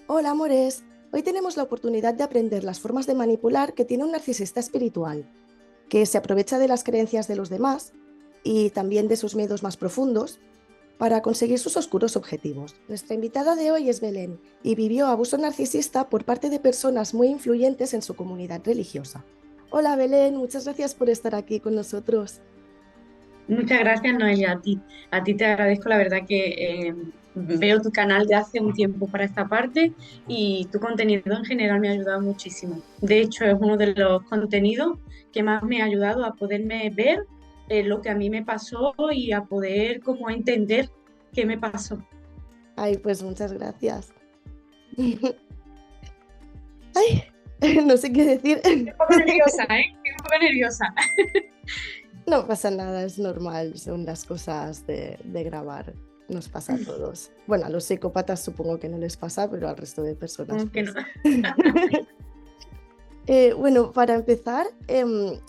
Hola, amores. Hoy tenemos la oportunidad de aprender las formas de manipular que tiene un narcisista espiritual, que se aprovecha de las creencias de los demás y también de sus miedos más profundos para conseguir sus oscuros objetivos. Nuestra invitada de hoy es Belén y vivió abuso narcisista por parte de personas muy influyentes en su comunidad religiosa. Hola, Belén, muchas gracias por estar aquí con nosotros. Muchas gracias, Noelia, a ti. A ti te agradezco, la verdad que veo tu canal de hace un tiempo para esta parte y tu contenido en general me ha ayudado muchísimo. De hecho, es uno de los contenidos que más me ha ayudado a poderme ver lo que a mí me pasó y a poder como entender qué me pasó. Ay, pues muchas gracias. Ay, no sé qué decir. Estoy un poco nerviosa, ¿eh? Estoy un poco nerviosa. No pasa nada, es normal, son las cosas de grabar, nos pasa a todos. Bueno, a los psicópatas supongo que no les pasa, pero al resto de personas Como que no. pues. Bueno, para empezar,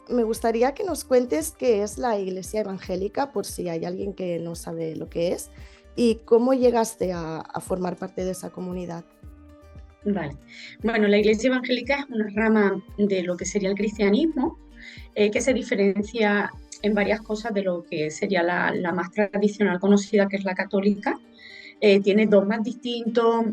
me gustaría que nos cuentes qué es la Iglesia Evangélica, por si hay alguien que no sabe lo que es, y cómo llegaste a formar parte de esa comunidad. Vale. Bueno, la Iglesia Evangélica es una rama de lo que sería el cristianismo, que se diferencia en varias cosas de lo que sería la más tradicional conocida, que es la católica. Tiene dogmas distintos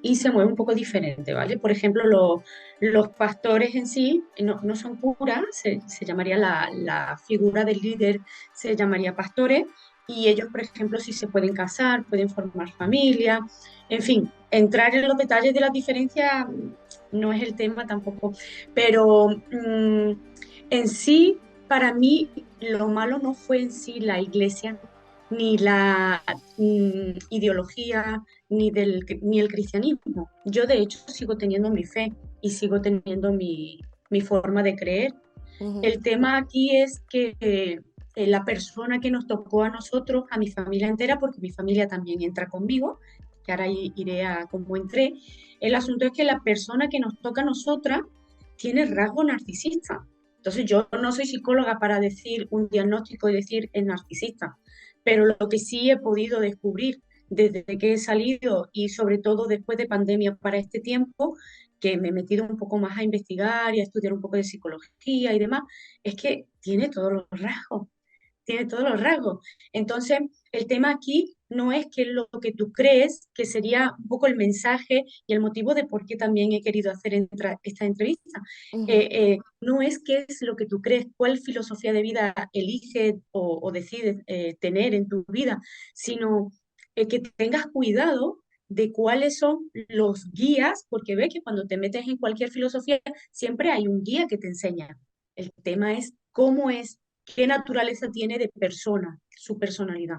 y se mueve un poco diferente, ¿vale? Por ejemplo, los pastores en sí no son curas, se llamaría la figura del líder, se llamaría pastores, y ellos, por ejemplo, sí se pueden casar, pueden formar familia, en fin, entrar en los detalles de las diferencias no es el tema tampoco, pero en sí, para mí, lo malo no fue en sí la iglesia, ni la ideología, ni el cristianismo. Yo, de hecho, sigo teniendo mi fe y sigo teniendo mi forma de creer. Ujú. El tema aquí es que la persona que nos tocó a nosotros, a mi familia entera, porque mi familia también entra conmigo, que ahora iré a cómo entré, el asunto es que la persona que nos toca a nosotras tiene rasgo narcisista. Entonces yo no soy psicóloga para decir un diagnóstico y decir es narcisista, pero lo que sí he podido descubrir desde que he salido y sobre todo después de pandemia para este tiempo, que me he metido un poco más a investigar y a estudiar un poco de psicología y demás, es que tiene todos los rasgos, tiene todos los rasgos. Entonces, el tema aquí no es que lo que tú crees, que sería un poco el mensaje y el motivo de por qué también he querido hacer esta entrevista. Ujú. No es qué es lo que tú crees, cuál filosofía de vida eliges o decides tener en tu vida, sino que tengas cuidado de cuáles son los guías, porque ve que cuando te metes en cualquier filosofía, siempre hay un guía que te enseña. El tema es cómo es, qué naturaleza tiene de persona, su personalidad.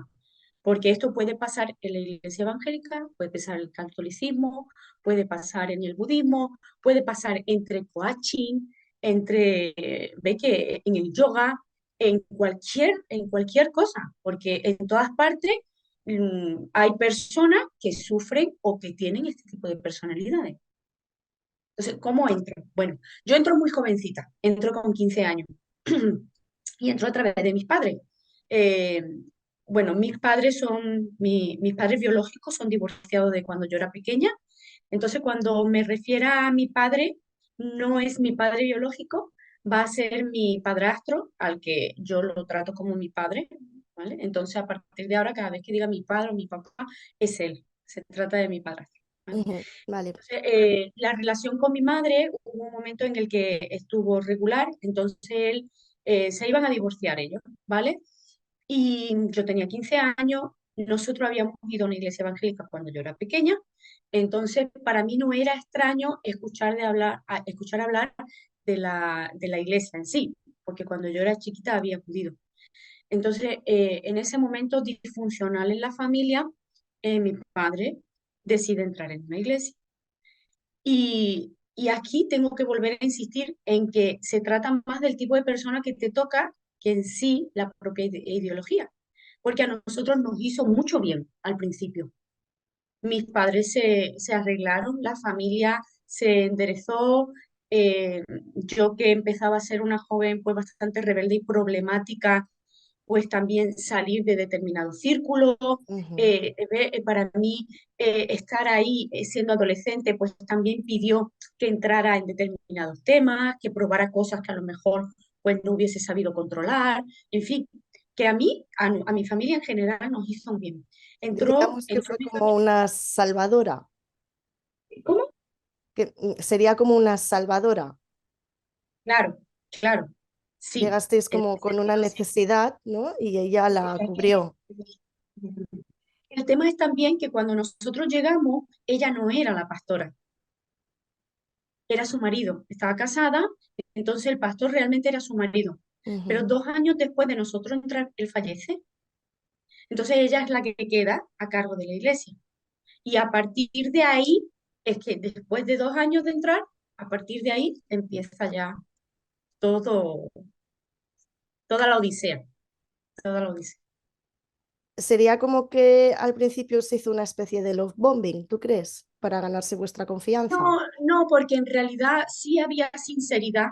Porque esto puede pasar en la iglesia evangélica, puede pasar en el catolicismo, puede pasar en el budismo, puede pasar entre coaching, ve que en el yoga, en cualquier cosa, porque en todas partes hay personas que sufren o que tienen este tipo de personalidades. Entonces, ¿cómo entro? Bueno, yo entro muy jovencita, entro con 15 años y entro a través de mis padres. Eh, bueno, mis padres biológicos son divorciados de cuando yo era pequeña. Entonces, cuando me refiero a mi padre, no es mi padre biológico, va a ser mi padrastro, al que yo lo trato como mi padre, ¿vale? Entonces, a partir de ahora, cada vez que diga mi padre o mi papá, es él, se trata de mi padrastro, ¿vale? Ujú. Vale. Entonces, la relación con mi madre, hubo un momento en el que estuvo regular, entonces él, se iban a divorciar ellos, ¿vale? Y yo tenía 15 años, nosotros habíamos ido a una iglesia evangélica cuando yo era pequeña, entonces para mí no era extraño escuchar hablar de la iglesia en sí, porque cuando yo era chiquita había acudido. Entonces, en ese momento disfuncional en la familia, mi padre decide entrar en una iglesia. Y aquí tengo que volver a insistir en que se trata más del tipo de persona que te toca que en sí la propia ideología, porque a nosotros nos hizo mucho bien al principio. Mis padres se arreglaron, la familia se enderezó, yo que empezaba a ser una joven pues bastante rebelde y problemática, pues también salir de determinados círculos. Ujú. Para mí, estar ahí siendo adolescente, pues también pidió que entrara en determinados temas, que probara cosas que a lo mejor pues no hubiese sabido controlar, en fin, que a mí, a mi familia en general nos hizo un bien. Diríamos que Entró fue mi como familia, una salvadora, ¿cómo? que sería como una salvadora. Claro, claro, sí. Llegasteis En como ese con una sentido, sí. necesidad, ¿no? Y ella Sí, la es cubrió. el tema es también que cuando nosotros llegamos, ella no era la pastora, era su marido. Estaba casada, entonces el pastor realmente era su marido. Pero Ujú. 2 años después de nosotros entrar, él fallece. Entonces ella es la que queda a cargo de la iglesia. Y a partir de ahí, es que después de 2 años de entrar, a partir de ahí empieza ya todo, toda la odisea, toda la odisea. Sería como que al principio se hizo una especie de love bombing, ¿tú crees? Para ganarse vuestra confianza. No, no, porque en realidad sí había sinceridad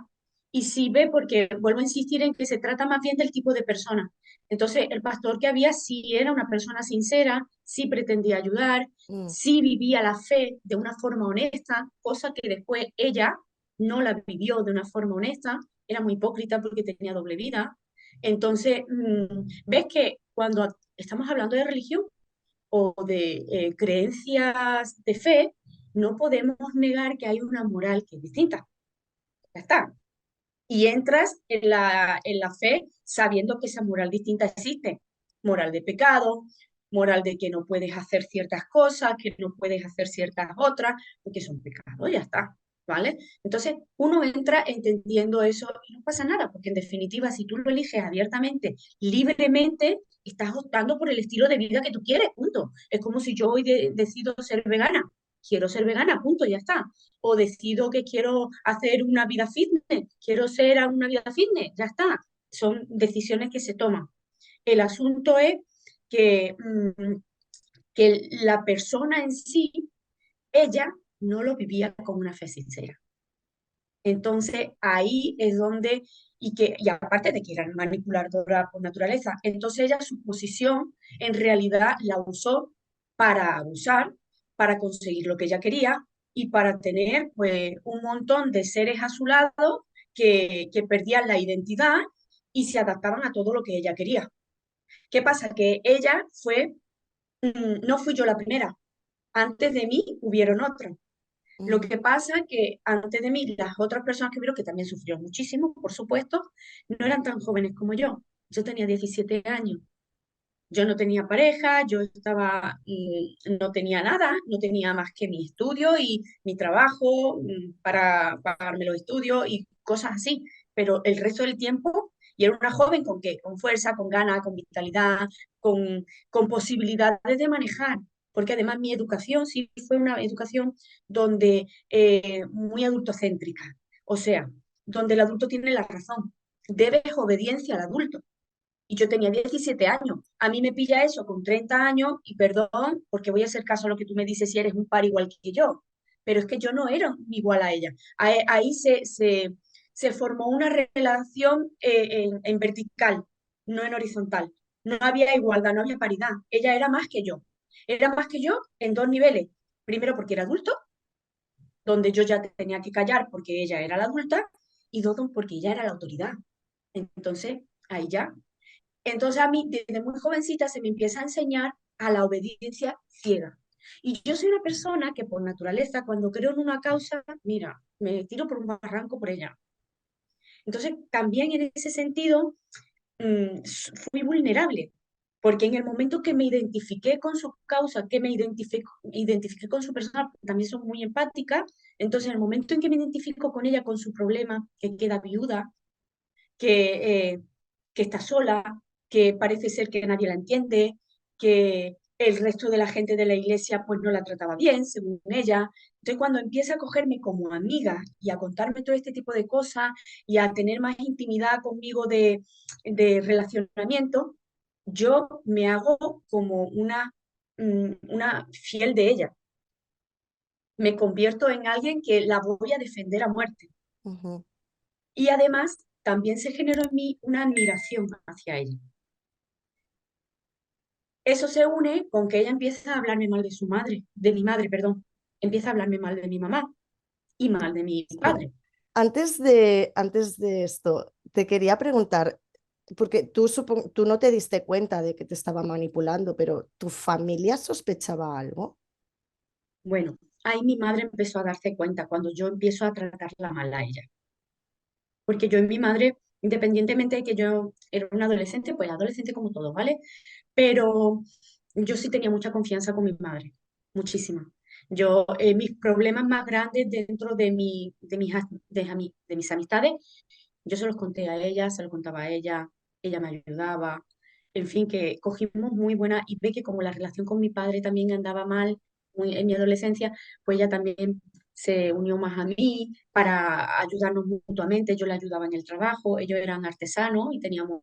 y sí ve, porque vuelvo a insistir en que se trata más bien del tipo de persona. Entonces, el pastor que había sí era una persona sincera, sí pretendía ayudar, Mm. sí vivía la fe de una forma honesta, cosa que después ella no la vivió de una forma honesta, era muy hipócrita porque tenía doble vida. Entonces, ves que cuando estamos hablando de religión, o de creencias de fe, no podemos negar que hay una moral que es distinta. Ya está. Y entras en la fe sabiendo que esa moral distinta existe. Moral de pecado, moral de que no puedes hacer ciertas cosas, que no puedes hacer ciertas otras, porque son pecados, ya está. ¿Vale? Entonces, uno entra entendiendo eso y no pasa nada, porque en definitiva, si tú lo eliges abiertamente, libremente, estás optando por el estilo de vida que tú quieres, punto. Es como si yo hoy decido ser vegana. Quiero ser vegana, punto, ya está. O decido que quiero hacer una vida fitness, quiero ser una vida fitness, ya está. Son decisiones que se toman. El asunto es que, que la persona en sí, ella no lo vivía como una fe sincera. Entonces ahí es donde, y aparte de que era manipuladora por naturaleza, entonces ella su posición en realidad la usó para abusar, para conseguir lo que ella quería y para tener pues un montón de seres a su lado que perdían la identidad y se adaptaban a todo lo que ella quería. ¿Qué pasa? Que ella fue, no fui yo la primera, antes de mí hubieron otras. Lo Ujú. que pasa es que antes de mí, las otras personas que vieron, que también sufrieron muchísimo, por supuesto, no eran tan jóvenes como yo. Yo tenía 17 años. Yo no tenía pareja, yo estaba, no tenía nada, no tenía más que mi estudio y mi trabajo para pagarme los estudios y cosas así. Pero el resto del tiempo, y era una joven con qué, con fuerza, con ganas, con vitalidad, con posibilidades de manejar. Porque además mi educación sí fue una educación donde muy adultocéntrica. O sea, donde el adulto tiene la razón. Debes obediencia al adulto y yo tenía 17 años. A mí me pilla eso con 30 años y perdón, porque voy a hacer caso a lo que tú me dices si eres un par igual que yo, pero es que yo no era igual a ella. Ahí se formó una relación en vertical, no en horizontal. No había igualdad, no había paridad. Ella era más que yo. Era más que yo en dos niveles. Primero porque era adulto, donde yo ya tenía que callar porque ella era la adulta, y dos, porque ella era la autoridad. Entonces, ahí ya entonces a mí desde muy jovencita se me empieza a enseñar a la obediencia ciega. Y yo soy una persona que por naturaleza, cuando creo en una causa, mira, me tiro por un barranco por ella. Entonces también en ese sentido fui vulnerable, porque en el momento que me identifiqué con su causa, que identifiqué con su persona, también son muy empáticas, entonces en el momento en que me identifico con ella, con su problema, que queda viuda, que, que está sola, que parece ser que nadie la entiende, que el resto de la gente de la iglesia pues no la trataba bien, según ella. Entonces cuando empieza a cogerme como amiga y a contarme todo este tipo de cosas y a tener más intimidad conmigo de relacionamiento, yo me hago como una fiel de ella. Me convierto en alguien que la voy a defender a muerte. Ujú. Y además también se generó en mí una admiración hacia ella. Eso se une con que ella empieza a hablarme mal de su madre, de mi madre, perdón. Empieza a hablarme mal de mi mamá y mal de mi Sí. padre. Antes de esto, te quería preguntar, porque tú no te diste cuenta de que te estaba manipulando, pero ¿tu familia sospechaba algo? Bueno, ahí mi madre empezó a darse cuenta cuando yo empiezo a tratarla mal a ella. Porque yo y mi madre, independientemente de que yo era una adolescente, pues adolescente como todos, ¿vale? Pero yo sí tenía mucha confianza con mi madre, muchísima. Yo, mis problemas más grandes dentro de mis amistades, yo se los conté a ella, se los contaba a ella me ayudaba, en fin, que cogimos muy buena, y ve que como la relación con mi padre también andaba mal en mi adolescencia, pues ella también se unió más a mí para ayudarnos mutuamente. Yo le ayudaba en el trabajo, ellos eran artesanos y teníamos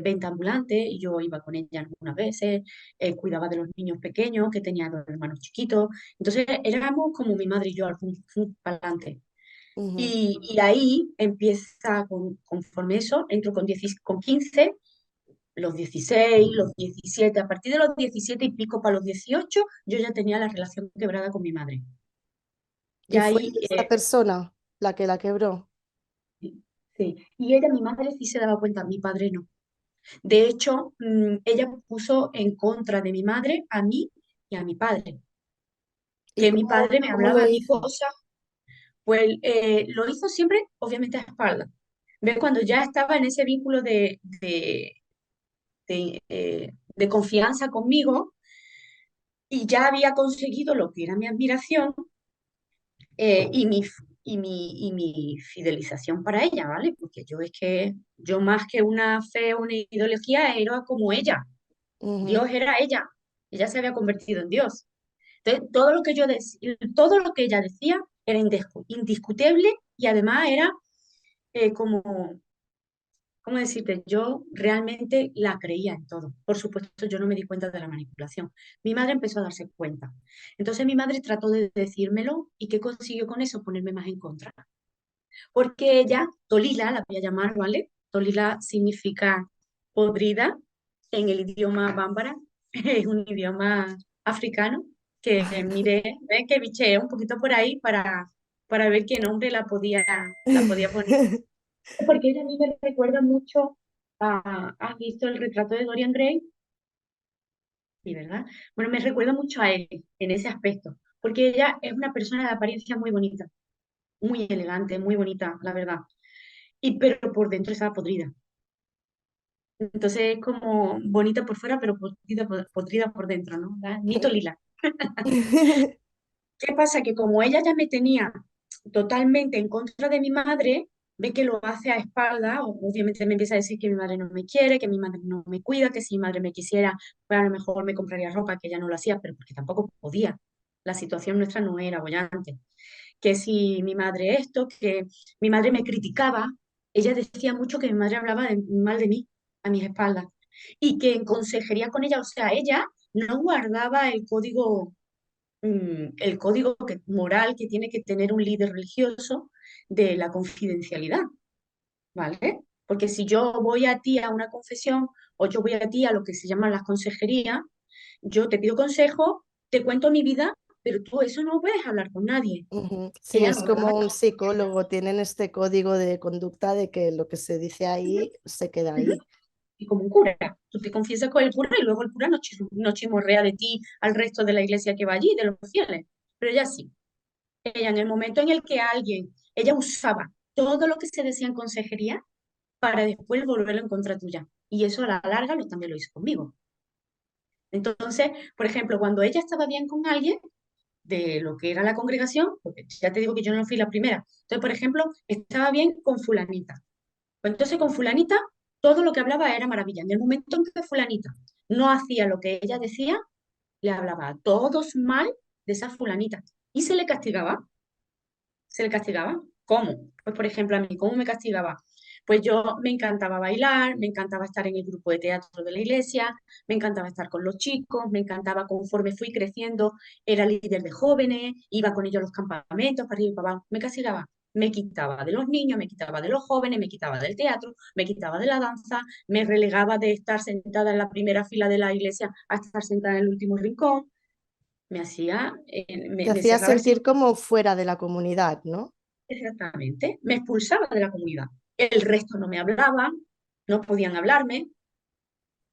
venta ambulante y yo iba con ella algunas veces, cuidaba de los niños pequeños, que tenía dos hermanos chiquitos. Entonces éramos como mi madre y yo, al para adelante. Ujú. Y ahí empieza, conforme eso, entro con 15, los 16, los 17, a partir de los 17 y pico para los 18, yo ya tenía la relación quebrada con mi madre. Y Ya fue ahí, esta persona la que la quebró. sí, sí. Y ella, mi madre sí se daba cuenta, mi padre no. De hecho, ella puso en contra de mi madre a mí y a mi padre. ¿Y Que mi padre me cómo hablaba lo a mí hizo? cosas, pues lo hizo siempre, obviamente, a espaldas. ¿Ves? Cuando ya estaba en ese vínculo de confianza conmigo y ya había conseguido lo que era mi admiración, y mi fidelización para ella, ¿vale? Porque yo es que, yo más que una fe o una ideología, era como ella. Ujú, Dios era ella se había convertido en Dios. Entonces, todo lo que todo lo que ella decía era indiscutible, y además era como, ¿cómo decirte? Yo realmente la creía en todo. Por supuesto, yo no me di cuenta de la manipulación. Mi madre empezó a darse cuenta. Entonces mi madre trató de decírmelo, y ¿qué consiguió con eso? Ponerme más en contra. Porque ella, Tolila, la voy a llamar, ¿vale? Tolila significa podrida en el idioma bámbara, es un idioma africano, que miré, ¿ves? Que bicheé un poquito por ahí para ver qué nombre la podía poner. Porque ella a mí me recuerda mucho ¿has visto el retrato de Dorian Gray? Sí, ¿verdad? Bueno, me recuerda mucho a él en ese aspecto, porque ella es una persona de apariencia muy bonita, muy elegante, muy bonita, la verdad. Pero por dentro estaba podrida. Entonces es como bonita por fuera, pero podrida por dentro, ¿no? ¿Verdad? Nito Lila. ¿Qué pasa? Que como ella ya me tenía totalmente en contra de mi madre, ve que lo hace a espalda, obviamente me empieza a decir que mi madre no me quiere, que mi madre no me cuida, que si mi madre me quisiera, pues a lo mejor me compraría ropa, que ella no lo hacía, pero porque tampoco podía. La situación nuestra no era bollante. Que si mi madre esto, que mi madre me criticaba, ella decía mucho que mi madre hablaba mal de mí a mis espaldas, y que en consejería con ella, o sea, ella no guardaba el código moral que tiene que tener un líder religioso, de la confidencialidad, ¿vale? Porque si yo voy a ti a una confesión, o yo voy a ti a lo que se llaman las consejerías, yo te pido consejo, te cuento mi vida, pero tú eso no puedes hablar con nadie. Ujú. Sí, Ella es no lo como un hace. psicólogo, tienen este código de conducta de que lo que se dice ahí se queda ahí. Y como un cura. Tú te confiesas con el cura y luego el cura no chismorrea de ti al resto de la iglesia que va allí, de los fieles. Pero ella sí. Ella, en el momento en el que ella usaba todo lo que se decía en consejería para después volverlo en contra tuya. Y eso a la larga también lo hizo conmigo. Entonces, por ejemplo, cuando ella estaba bien con alguien de lo que era la congregación, porque ya te digo que yo no fui la primera. Entonces, por ejemplo, estaba bien con fulanita. Pues entonces con fulanita todo lo que hablaba era maravilla. En el momento en que fulanita no hacía lo que ella decía, le hablaba a todos mal de esa fulanita. Y se le castigaba. Se le castigaba. ¿Cómo? Pues por ejemplo, a mí, ¿cómo me castigaba? Pues yo me encantaba bailar, me encantaba estar en el grupo de teatro de la iglesia, me encantaba estar con los chicos, me encantaba, conforme fui creciendo, era líder de jóvenes, iba con ellos a los campamentos, para arriba y para abajo. Me castigaba. Me quitaba de los niños, me quitaba de los jóvenes, me quitaba del teatro, me quitaba de la danza, me relegaba de estar sentada en la primera fila de la iglesia a estar sentada en el último rincón. Me hacía, Te me hacía cerraba el sentir círculo. como fuera de la comunidad, ¿no? Exactamente, me expulsaba de la comunidad. El resto no me hablaba, no podían hablarme.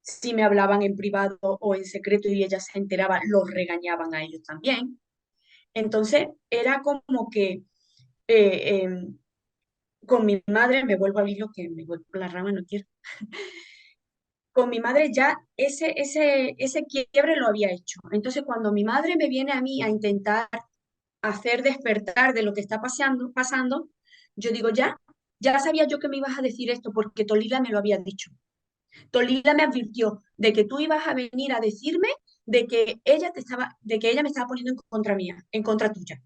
Si me hablaban en privado o en secreto y ella se enteraba, los regañaban a ellos también. Entonces era como que eh, em, con mi madre, me vuelvo al hilo que me vuelvo por la rama, no quiero. Con mi madre ya ese quiebre lo había hecho. Entonces cuando mi madre me viene a mí a intentar hacer despertar de lo que está pasando, yo digo, ya sabía yo que me ibas a decir esto porque Tolila me lo había dicho. Tolila me advirtió de que tú ibas a venir a decirme de que ella me estaba poniendo en contra mía, en contra tuya.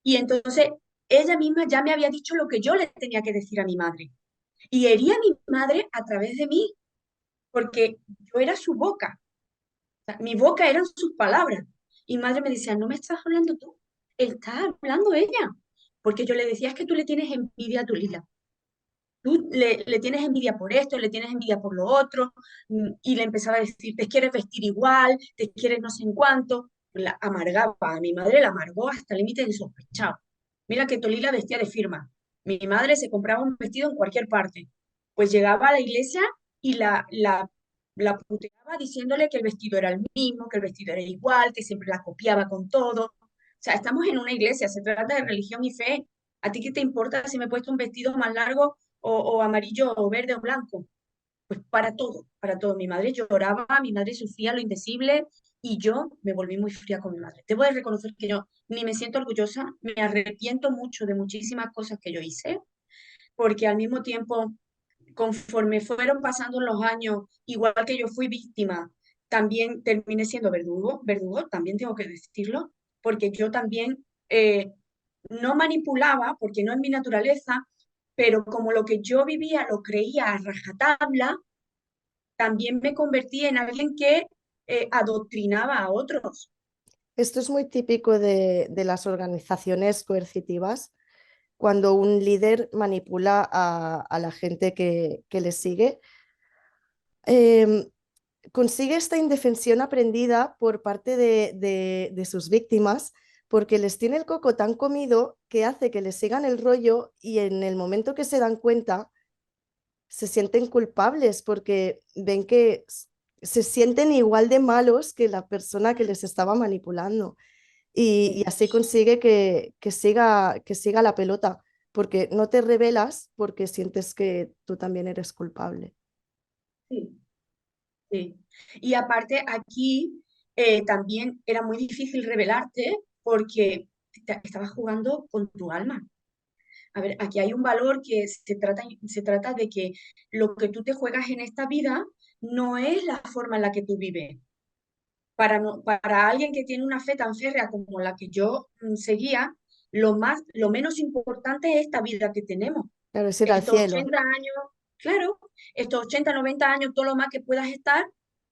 Y entonces ella misma ya me había dicho lo que yo le tenía que decir a mi madre. Y hería a mi madre a través de mí, porque yo era su boca. O sea, mi boca eran sus palabras. Y mi madre me decía, no me estás hablando tú, está hablando ella. Porque yo le decía, es que tú le tienes envidia a tu Lila. Tú le tienes envidia por esto, le tienes envidia por lo otro. Y le empezaba a decir, te quieres vestir igual, te quieres no sé en cuánto. La amargaba, a mi madre la amargó hasta el límite de insospechado. Mira que Tolila vestía de firma. Mi madre se compraba un vestido en cualquier parte. Pues llegaba a la iglesia y la puteaba diciéndole que el vestido era el mismo, que el vestido era igual, que siempre la copiaba con todo. O sea, estamos en una iglesia, se trata de religión y fe. ¿A ti qué te importa si me he puesto un vestido más largo o amarillo o verde o blanco? Pues para todo, para todo. Mi madre lloraba, mi madre sufría lo indecible y yo me volví muy fría con mi madre. Debo de reconocer que yo ni me siento orgullosa, me arrepiento mucho de muchísimas cosas que yo hice, porque al mismo tiempo, conforme fueron pasando los años, igual que yo fui víctima, también terminé siendo verdugo, también tengo que decirlo, porque yo también no manipulaba, porque no es mi naturaleza, pero como lo que yo vivía lo creía a rajatabla, también me convertí en alguien que adoctrinaba a otros. Esto es muy típico de las organizaciones coercitivas, cuando un líder manipula a la gente que le sigue. Em, Consigue esta indefensión aprendida por parte de sus víctimas porque les tiene el coco tan comido que hace que les sigan el rollo y en el momento que se dan cuenta se sienten culpables porque ven que se sienten igual de malos que la persona que les estaba manipulando y así consigue que siga la pelota porque no te rebelas porque sientes que tú también eres culpable. Sí, sí. Y aparte aquí también era muy difícil rebelarte porque estabas jugando con tu alma. A ver, aquí hay un valor que se trata de que lo que tú te juegas en esta vida no es la forma en la que tú vives. Para alguien que tiene una fe tan férrea como la que yo seguía, lo menos importante es esta vida que tenemos. Claro, es ir al Estos cielo. 80 años, claro, estos 80 90 años, todo lo más que puedas estar,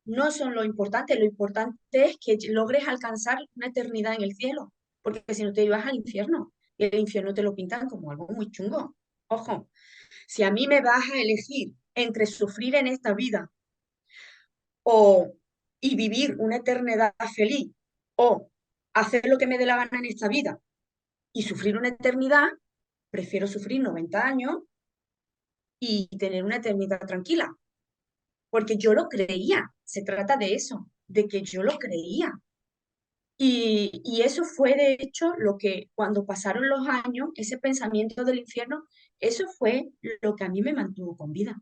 no son lo importante. Lo importante es que logres alcanzar una eternidad en el cielo, porque si no te ibas al infierno, y el infierno te lo pintan como algo muy chungo. Ojo, si a mí me vas a elegir entre sufrir en esta vida o y vivir una eternidad feliz o hacer lo que me dé la gana en esta vida y sufrir una eternidad, prefiero sufrir 90 años y tener una eternidad tranquila, porque yo lo creía, se trata de eso, de que yo lo creía. Y eso fue de hecho lo que cuando pasaron los años, ese pensamiento del infierno, eso fue lo que a mí me mantuvo con vida,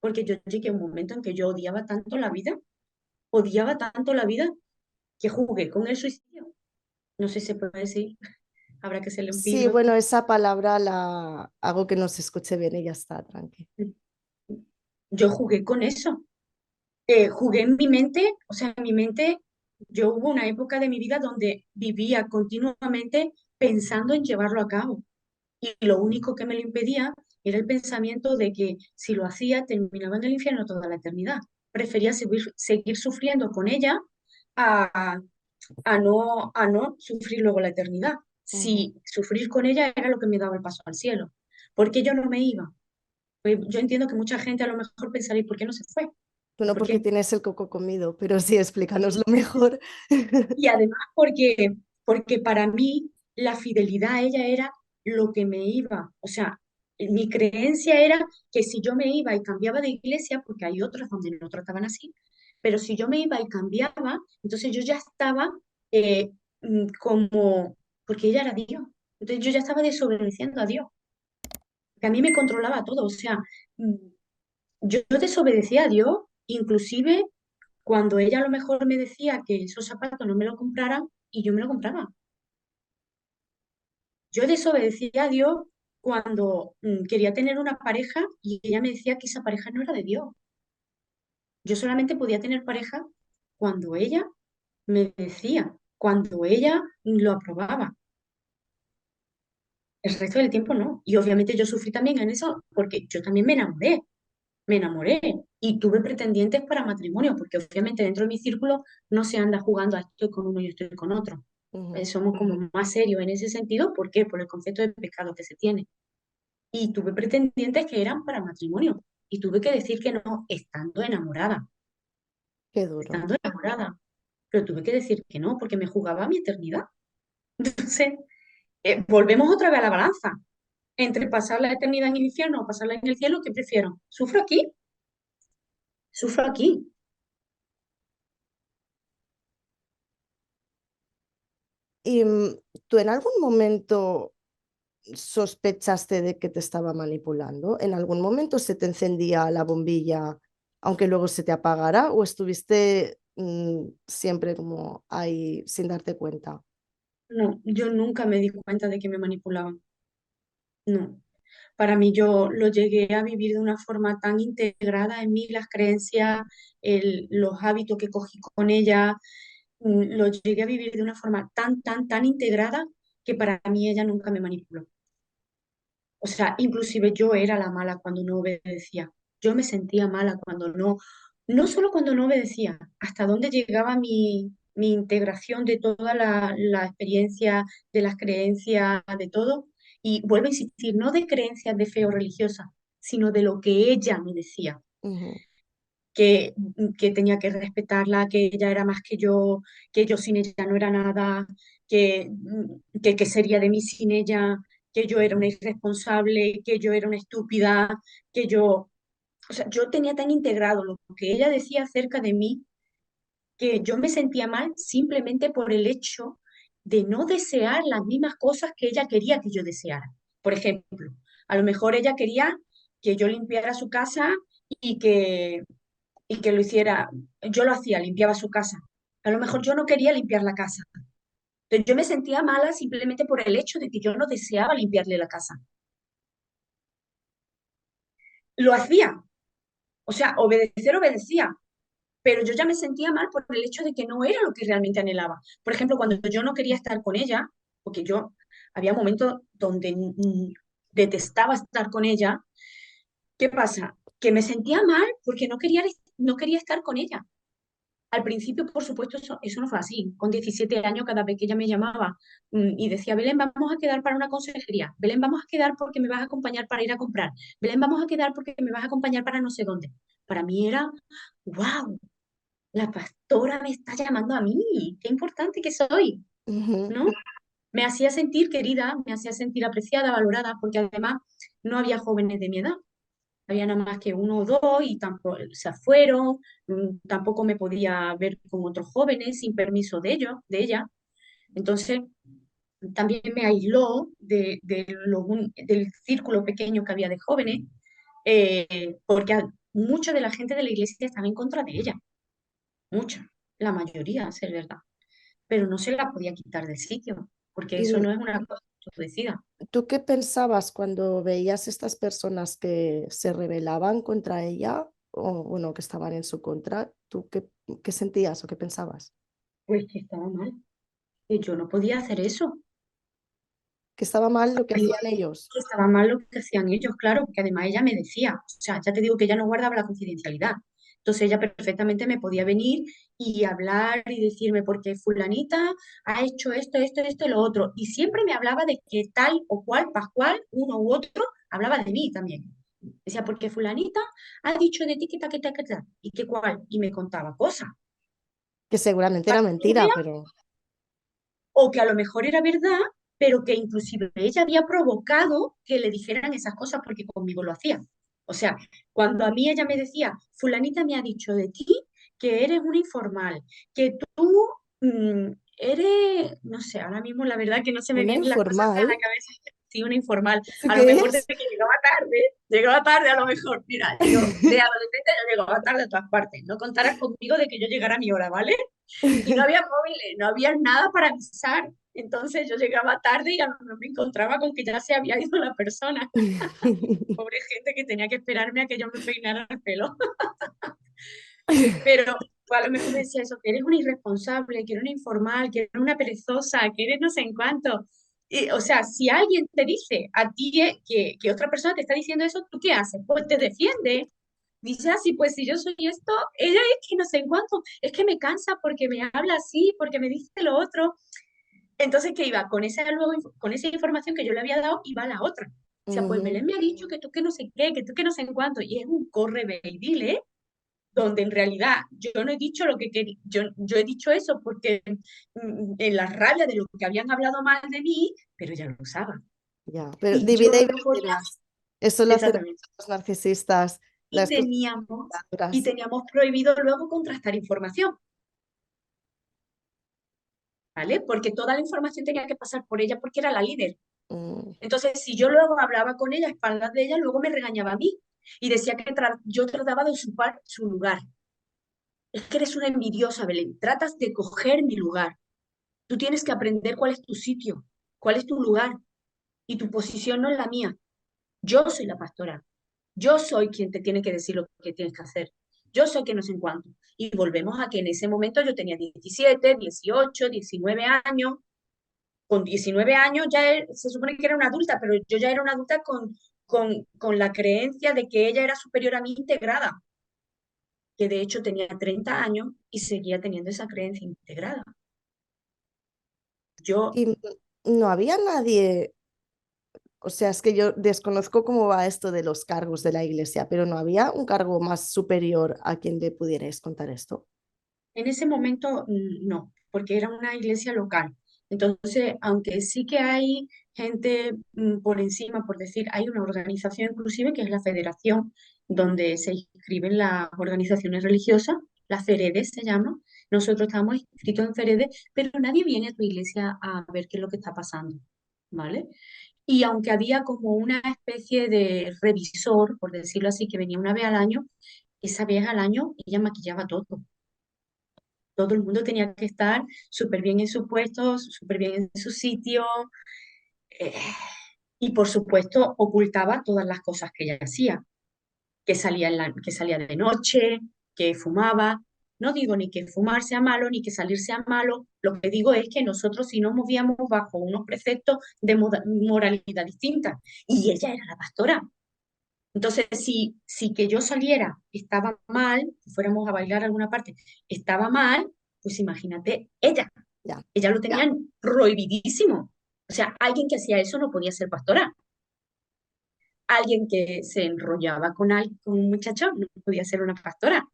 porque yo llegué a un momento en que yo odiaba tanto la vida que jugué con el suicidio. No sé si se puede decir, habrá que hacerle un Sí, pío. bueno, esa palabra la hago que no se escuche bien y ya está, tranqui. Yo jugué con eso. Jugué en mi mente, o sea, en mi mente, yo hubo una época de mi vida donde vivía continuamente pensando en llevarlo a cabo. Y lo único que me lo impedía era el pensamiento de que si lo hacía, terminaba en el infierno toda la eternidad. Prefería seguir sufriendo con ella a, a no sufrir luego la eternidad. Ujú. si sufrir con ella era lo que me daba el paso al cielo. ¿Por qué yo no me iba? Pues yo entiendo que mucha gente a lo mejor pensaría, ¿por qué no se fue? Tú ¿O no por porque qué? tienes el coco comido, pero sí, explícanoslo Y, mejor. y además porque para mí la fidelidad a ella era lo que me iba. O sea, mi creencia era que si yo me iba y cambiaba de iglesia, porque hay otras donde no trataban así, pero si yo me iba y cambiaba, entonces yo ya estaba eh, como, porque ella era Dios. Entonces yo ya estaba desobedeciendo a Dios, que a mí me controlaba todo. O sea, mm, yo desobedecía a Dios, inclusive cuando ella a lo mejor me decía que esos zapatos no me lo compraran y yo me lo compraba. Yo desobedecía a Dios cuando quería tener una pareja y ella me decía que esa pareja no era de Dios. Yo solamente podía tener pareja cuando ella me decía, cuando ella lo aprobaba. El resto del tiempo no. Y obviamente yo sufrí también en eso porque yo también me enamoré y tuve pretendientes para matrimonio, porque obviamente dentro de mi círculo no se anda jugando a estoy con uno y estoy con otro. Ujú. Somos como más serios en ese sentido, ¿por qué? Por el concepto de pecado que se tiene. Y tuve pretendientes que eran para matrimonio y tuve que decir que no, Qué duro. estando enamorada, pero tuve que decir que no, porque me jugaba mi eternidad. Entonces, volvemos otra vez a la balanza. Entre pasar la eternidad en el infierno o pasarla en el cielo, ¿qué prefiero? ¿Sufro aquí? Sufro aquí. ¿Y tú en algún momento sospechaste de que te estaba manipulando? ¿En algún momento se te encendía la bombilla, aunque luego se te apagara, o estuviste siempre como ahí sin darte cuenta? No, yo nunca me di cuenta de que me manipulaban. No. Para mí yo lo llegué a vivir de una forma tan integrada en mí, las creencias, los hábitos que cogí con ella, lo llegué a vivir de una forma tan integrada que para mí ella nunca me manipuló. O sea, inclusive yo era la mala cuando no obedecía. Yo me sentía mala cuando no, no solo cuando no obedecía, hasta dónde llegaba mi integración de toda la experiencia, de las creencias, de todo. Y vuelvo a insistir, no de creencias de fe o religiosa, sino de lo que ella me decía, Ujú. que tenía que respetarla, que ella era más que yo sin ella no era nada, que sería de mí sin ella, que yo era una irresponsable, que yo era una estúpida, que yo, o sea, yo tenía tan integrado lo que ella decía acerca de mí que yo me sentía mal simplemente por el hecho de no desear las mismas cosas que ella quería que yo deseara. Por ejemplo, a lo mejor ella quería que yo limpiara su casa y que y que lo hiciera, yo lo hacía, limpiaba su casa. A lo mejor yo no quería limpiar la casa. Entonces yo me sentía mala simplemente por el hecho de que yo no deseaba limpiarle la casa. Lo hacía, o sea, obedecer obedecía, pero yo ya me sentía mal por el hecho de que no era lo que realmente anhelaba. Por ejemplo, cuando yo no quería estar con ella, porque yo había momentos donde detestaba estar con ella, ¿qué pasa? Que me sentía mal porque no quería estar con ella. Al principio, por supuesto, eso no fue así. Con 17 años, cada vez que ella me llamaba y decía, Belén, vamos a quedar para una consejería. Belén, vamos a quedar porque me vas a acompañar para ir a comprar. Belén, vamos a quedar porque me vas a acompañar para no sé dónde. Para mí era, wow, la pastora me está llamando a mí. Qué importante que soy, Ujú. ¿no? Me hacía sentir querida, me hacía sentir apreciada, valorada, porque además no había jóvenes de mi edad. Había nada más que uno o dos y tampoco se fueron, tampoco me podía ver con otros jóvenes sin permiso de ellos, de ella. Entonces, también me aisló del círculo pequeño que había de jóvenes, porque mucha de la gente de la iglesia estaba en contra de ella, mucha, la mayoría, a ser verdad, pero no se la podía quitar del sitio, porque eso ¿Y no es una cosa que tú decidas. tú qué pensabas cuando veías estas personas que se rebelaban contra ella o bueno, que estaban en su contra? ¿Tú qué sentías o qué pensabas? Pues que estaba mal, que yo no podía hacer eso. ¿Que estaba mal lo que hacían ellos? Que estaba mal lo que hacían ellos, claro, porque además ella me decía, o sea, ya te digo que ella no guardaba la confidencialidad. Entonces ella perfectamente me podía venir y hablar y decirme, porque fulanita ha hecho esto, esto, esto y lo otro. Y siempre me hablaba de que tal o cual, pascual, uno u otro, hablaba de mí también. Decía, porque fulanita ha dicho de ti que tal, y que cual, y me contaba cosas. Que seguramente Para era que tú mentira, veas, pero o que a lo mejor era verdad, pero que inclusive ella había provocado que le dijeran esas cosas porque conmigo lo hacía. O sea, cuando a mí ella me decía, fulanita me ha dicho de ti que eres un informal, que tú eres, no sé, ahora mismo la verdad que no se me una vienen las cosas a informal, la cabeza, sí, una informal, ¿eso a lo qué mejor es? desde que llegaba tarde a lo mejor, mira, yo de adolescente yo llegaba tarde a todas partes, no contaras conmigo de que yo llegara a mi hora, ¿vale? Y no había móviles, no había nada para avisar. Entonces yo llegaba tarde y a lo mejor me encontraba con que ya se había ido la persona. Pobre gente que tenía que esperarme a que yo me peinara el pelo. Pero pues, a lo mejor me decía eso, que eres una irresponsable, que eres una informal, que eres una perezosa, que eres no sé en cuánto. Y, o sea, si alguien te dice a ti que otra persona te está diciendo eso, ¿tú qué haces? Pues te defiende. Dice así, pues si yo soy esto, ella es que no sé en cuánto, es que me cansa porque me habla así, porque me dice lo otro. Entonces, ¿qué iba? Con esa información que yo le había dado, iba la otra. O sea, pues Ujú. Belén me ha dicho que tú que no sé qué, que tú que no sé en cuánto, y es un corre ve y dile, donde en realidad yo no he dicho lo que quería, yo he dicho eso porque en la rabia de lo que habían hablado mal de mí, pero ella lo usaba. Ya, pero Y yo divide y no podía, vencerás. Eso lo hacen exactamente. los narcisistas, Y las teníamos, y personas. teníamos prohibido luego contrastar información, ¿vale? Porque toda la información tenía que pasar por ella porque era la líder. Mm, Entonces, si yo luego hablaba con ella a espaldas de ella, luego me regañaba a mí y decía que yo trataba de usurpar su lugar. Es que eres una envidiosa, Belén. Tratas de coger mi lugar. Tú tienes que aprender cuál es tu sitio, cuál es tu lugar y tu posición no es la mía. Yo soy la pastora. Yo soy quien te tiene que decir lo que tienes que hacer. Yo soy que no sé en cuánto. Y volvemos a que en ese momento yo tenía 17, 18, 19 años. Con 19 años ya se supone que era una adulta, pero yo ya era una adulta con la creencia de que ella era superior a mí integrada, que de hecho tenía 30 años y seguía teniendo esa creencia integrada. Yo, Y no había nadie, o sea, es que yo desconozco cómo va esto de los cargos de la iglesia, pero no había un cargo más superior a quien le pudierais contar esto. en ese momento no, porque era una iglesia local. Entonces, aunque sí que hay gente por encima, por decir, hay una organización inclusive que es la federación, donde se inscriben las organizaciones religiosas, las FEREDES se llama. Nosotros estamos inscritos en FEREDES, pero nadie viene a tu iglesia a ver qué es lo que está pasando, ¿vale? Y aunque había como una especie de revisor, por decirlo así, que venía una vez al año, esa vez al año ella maquillaba todo. Todo el mundo tenía que estar súper bien en su puesto, súper bien en su sitio, eh, y por supuesto ocultaba todas las cosas que ella hacía, que salía de noche, que fumaba. No digo ni que fumar sea malo, ni que salir sea malo, lo que digo es que nosotros si nos movíamos bajo unos preceptos de moralidad distinta, y ella era la pastora. Entonces, si que yo saliera estaba mal, que fuéramos a bailar a alguna parte, estaba mal, pues imagínate ella. Ya. Ella lo tenían prohibidísimo. O sea, alguien que hacía eso no podía ser pastora. Alguien que se enrollaba con un muchacho no podía ser una pastora.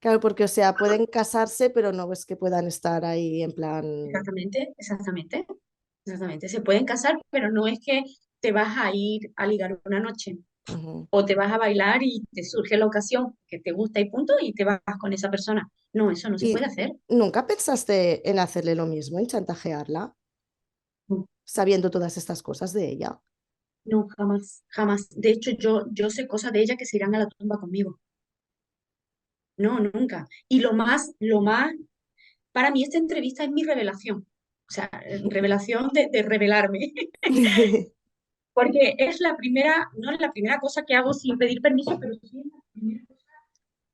Claro, porque, o sea, pueden casarse, pero no es que puedan estar ahí en plan. Exactamente, exactamente, exactamente. Se pueden casar, pero no es que te vas a ir a ligar una noche Ujú. o te vas a bailar y te surge la ocasión que te gusta y punto y te vas con esa persona. No, eso no se puede ¿Y hacer. nunca pensaste en hacerle lo mismo, en chantajearla, No, sabiendo todas estas cosas de ella? no, jamás, jamás. De hecho, yo sé cosas de ella que se irán a la tumba conmigo. No, nunca. Y para mí esta entrevista es mi revelación. O sea, revelación de revelarme. Porque es la primera, no es la primera cosa que hago sin pedir permiso, pero sí es la primera cosa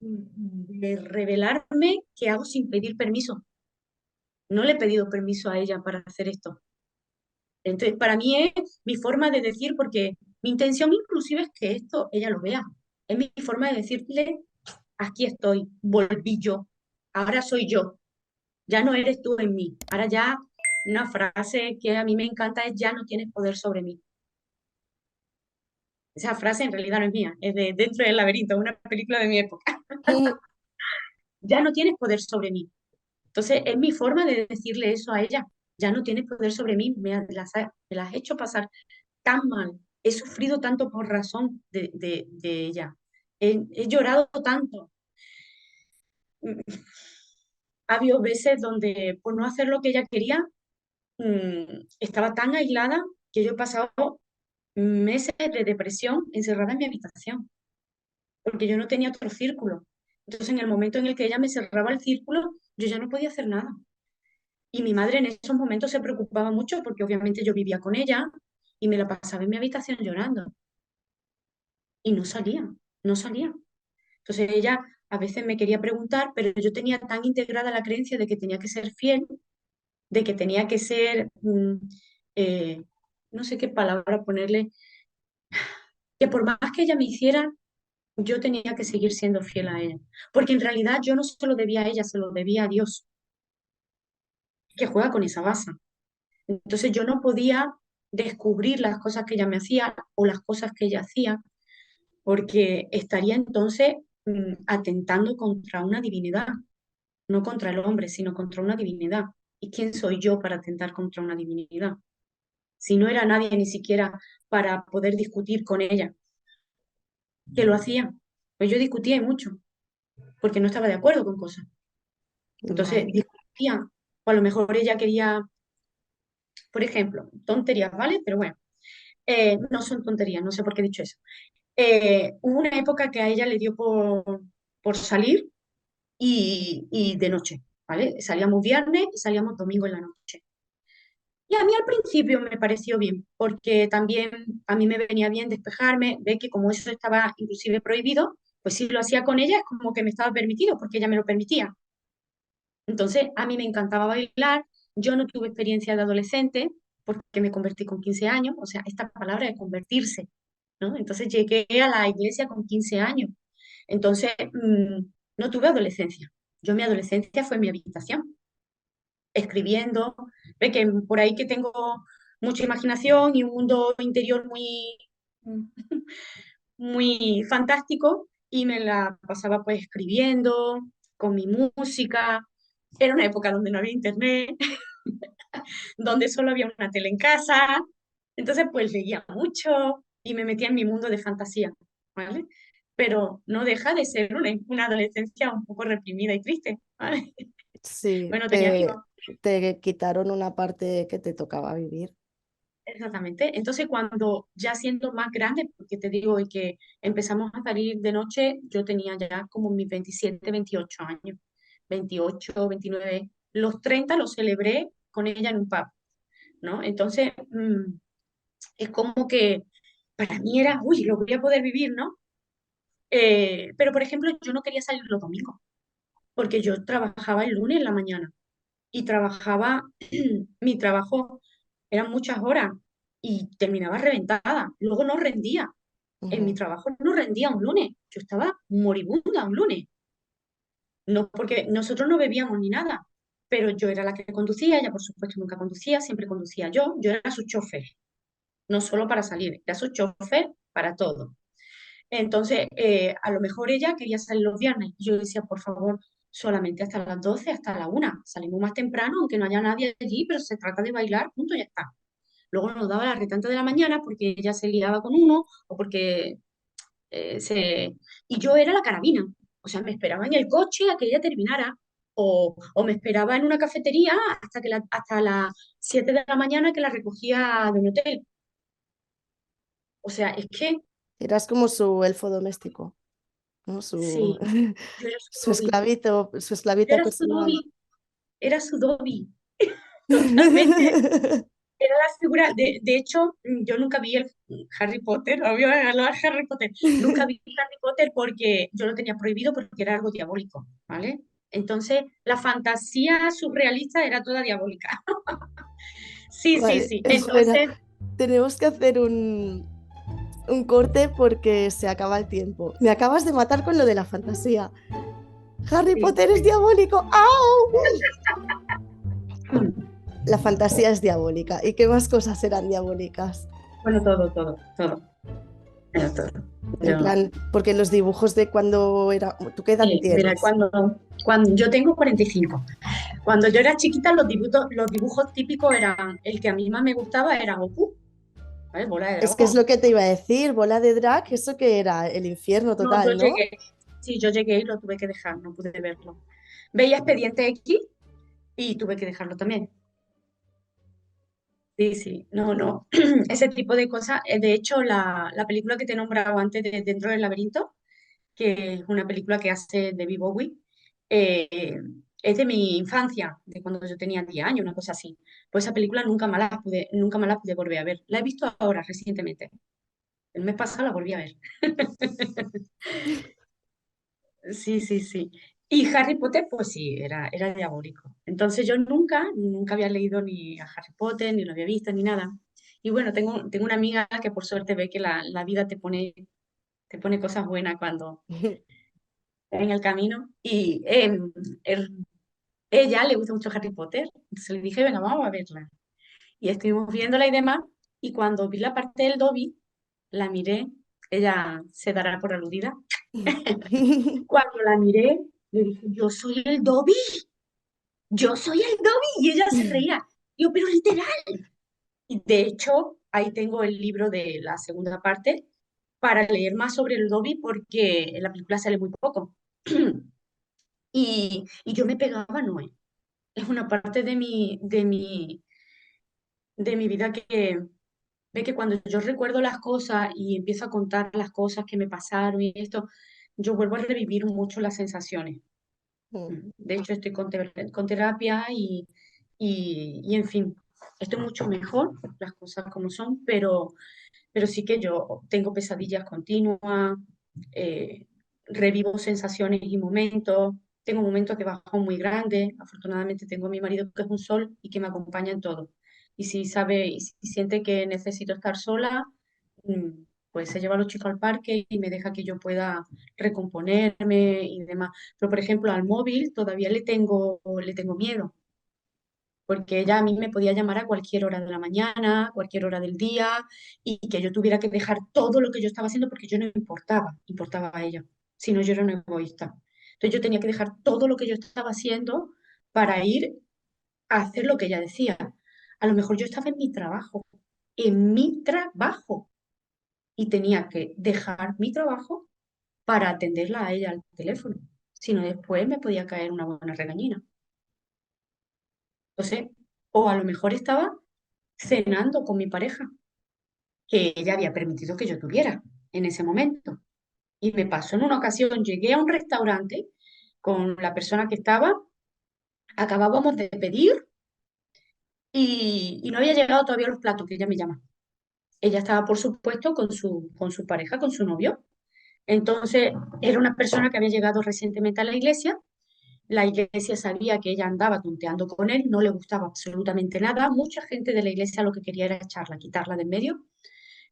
de revelarme que hago sin pedir permiso. No le he pedido permiso a ella para hacer esto. Entonces, para mí es mi forma de decir, porque mi intención inclusive es que esto ella lo vea. Es mi forma de decirle, aquí estoy, volví yo, ahora soy yo, ya no eres tú en mí. Ahora ya una frase que a mí me encanta es ya no tienes poder sobre mí. Esa frase en realidad no es mía, es de Dentro del laberinto, una película de mi época. Ya no tienes poder sobre mí. Entonces es mi forma de decirle eso a ella. Ya no tienes poder sobre mí, me las has hecho pasar tan mal. He sufrido tanto por razón de ella. He llorado tanto. Ha habido veces donde por no hacer lo que ella quería, estaba tan aislada que yo he pasado meses de depresión encerrada en mi habitación, porque yo no tenía otro círculo. Entonces, en el momento en el que ella me cerraba el círculo, yo ya no podía hacer nada. Y mi madre en esos momentos se preocupaba mucho porque obviamente yo vivía con ella y me la pasaba en mi habitación llorando y no salía, no salía. Entonces ella a veces me quería preguntar, pero yo tenía tan integrada la creencia de que tenía que ser fiel, de que tenía que ser, eh, no sé qué palabra ponerle, que por más que ella me hiciera, yo tenía que seguir siendo fiel a ella. Porque en realidad yo no se lo debía a ella, se lo debía a Dios, que juega con esa base. Entonces yo no podía descubrir las cosas que ella me hacía o las cosas que ella hacía, porque estaría entonces atentando contra una divinidad, no contra el hombre, sino contra una divinidad. ¿Y quién soy yo para atentar contra una divinidad? Si no era nadie ni siquiera para poder discutir con ella, que lo hacía. Pues yo discutía y mucho, porque no estaba de acuerdo con cosas. Entonces Vale. discutía, o a lo mejor ella quería, por ejemplo, tonterías, ¿vale? Pero bueno, no son tonterías, no sé por qué he dicho eso. Hubo una época que a ella le dio por salir y de noche, ¿vale? Salíamos viernes y salíamos domingo en la noche. Y a mí al principio me pareció bien, porque también a mí me venía bien despejarme, de que como eso estaba inclusive prohibido, pues si lo hacía con ella es como que me estaba permitido, porque ella me lo permitía. Entonces, a mí me encantaba bailar, yo no tuve experiencia de adolescente, porque me convertí con 15 años, o sea, esta palabra de convertirse, ¿no? Entonces llegué a la iglesia con 15 años. Entonces, no tuve adolescencia. Yo mi adolescencia fue en mi habitación, escribiendo. Ve que por ahí que tengo mucha imaginación y un mundo interior muy, muy fantástico y me la pasaba pues escribiendo con mi música. Era una época donde no había internet, donde solo había una tele en casa. Entonces pues leía mucho y me metía en mi mundo de fantasía, ¿vale? Pero no deja de ser una adolescencia un poco reprimida y triste, ¿vale? Sí, Bueno, tenía amigos. te quitaron una parte que te tocaba vivir. Exactamente. Entonces, cuando ya siendo más grande, porque te digo y que empezamos a salir de noche, yo tenía ya como mis 27, 28 años, 28, 29. Los 30 los celebré con ella en un pub, ¿no? Entonces, es como que para mí era, uy, lo voy a poder vivir, ¿no? Pero, por ejemplo, yo no quería salir los domingos, porque yo trabajaba el lunes en la mañana y trabajaba, mi trabajo eran muchas horas y terminaba reventada. Luego no rendía. En mi Ujú. trabajo no rendía un lunes. Yo estaba moribunda un lunes. No porque nosotros no bebíamos ni nada, pero yo era la que conducía, ella por supuesto nunca conducía, siempre conducía yo era su chofer, no solo para salir, era su chofer para todo. Entonces, a lo mejor ella quería salir los viernes. Yo decía, por favor, solamente hasta las 12 hasta la 1. Salimos más temprano, aunque no haya nadie allí, pero se trata de bailar, punto, ya está. Luego nos daba la retante de la mañana porque ella se liaba con uno o porque se... Y yo era la carabina. O sea, me esperaba en el coche a que ella terminara. O me esperaba en una cafetería hasta las 7 de la mañana que la recogía de un hotel. O sea, es que Eras como su elfo doméstico, ¿no? Su, sí, yo era su su Dobby. esclavito, su Yo esclavita era su personal. Dobby. Era su Dobby, totalmente. Era la figura, de hecho, yo nunca vi el Harry Potter, obvio, hablar Harry Potter, nunca vi Harry Potter porque yo lo tenía prohibido porque era algo diabólico, ¿vale? Entonces, la fantasía surrealista era toda diabólica. Sí, sí, Vale, sí. espera, Entonces, tenemos que hacer un corte porque se acaba el tiempo. Me acabas de matar con lo de la fantasía. Harry Sí. Potter es diabólico. ¡Au! Mm. La fantasía es diabólica. ¿Y qué más cosas eran diabólicas? Bueno, todo, todo, todo. Todo. En Yo, plan, porque los dibujos de cuando era... ¿Tú qué edad mira, tienes? cuando yo tengo 45. Cuando yo era chiquita, los dibujos típicos eran, el que a mí más me gustaba era Goku, ¿sabes? Bola de Es que es lo dragón. que te iba a decir, bola de drag, eso que era el infierno No, yo total, ¿no? llegué, sí, yo llegué y lo tuve que dejar, no pude verlo. Veía Expediente X y tuve que dejarlo también. Sí, sí, no, no, ese tipo de cosas. De hecho, la película que te he nombrado antes de Dentro del laberinto, que es una película que hace David Bowie, eh, es de mi infancia, de cuando yo tenía 10 años, una cosa así. Pues esa película nunca más la pude volver a ver. La he visto ahora, recientemente. El mes pasado la volví a ver. Sí, sí, sí. Y Harry Potter, pues sí, era diabólico. Entonces yo nunca había leído ni a Harry Potter, ni lo había visto, ni nada. Y bueno, tengo una amiga que por suerte ve que la vida te pone cosas buenas cuando en el camino. Y ella le gusta mucho Harry Potter. Entonces le dije, venga, vamos a verla. Y estuvimos viéndola y demás. Y cuando vi la parte del Dobby, la miré, ella se dará por aludida. Cuando la miré, le dije, yo soy el Dobby. Yo soy el Dobby. Y ella se reía. Yo, pero literal. Y de hecho, ahí tengo el libro de la segunda parte para leer más sobre el Dobby porque en la película sale muy poco. Y yo me pegaba a Noé. Es una parte de mi vida que ve que cuando yo recuerdo las cosas y empiezo a contar las cosas que me pasaron y esto, yo vuelvo a revivir mucho las sensaciones. De hecho, estoy con terapia y, en fin, estoy mucho mejor, las cosas como son, pero sí que yo tengo pesadillas continuas, eh, revivo sensaciones y momentos, tengo momentos de bajón muy grandes, afortunadamente tengo a mi marido que es un sol y que me acompaña en todo. Y si sabe y si siente que necesito estar sola, pues se lleva a los chicos al parque y me deja que yo pueda recomponerme y demás. Pero, por ejemplo, al móvil todavía le tengo miedo porque ella a mí me podía llamar a cualquier hora de la mañana, cualquier hora del día, y que yo tuviera que dejar todo lo que yo estaba haciendo porque yo no importaba a ella, sino yo era una egoísta. Entonces yo tenía que dejar todo lo que yo estaba haciendo para ir a hacer lo que ella decía. A lo mejor yo estaba en mi trabajo, y tenía que dejar mi trabajo para atenderla a ella al teléfono. Si no, después me podía caer una buena regañina. Entonces, o a lo mejor estaba cenando con mi pareja, que ella había permitido que yo tuviera en ese momento. Y me pasó en una ocasión, llegué a un restaurante con la persona que estaba, acabábamos de pedir y no había llegado todavía los platos que ella me llama. Ella estaba, por supuesto, con su pareja, con su novio. Entonces, era una persona que había llegado recientemente a la iglesia. La iglesia sabía que ella andaba tonteando con él, no le gustaba absolutamente nada. Mucha gente de la iglesia lo que quería era echarla, quitarla de en medio.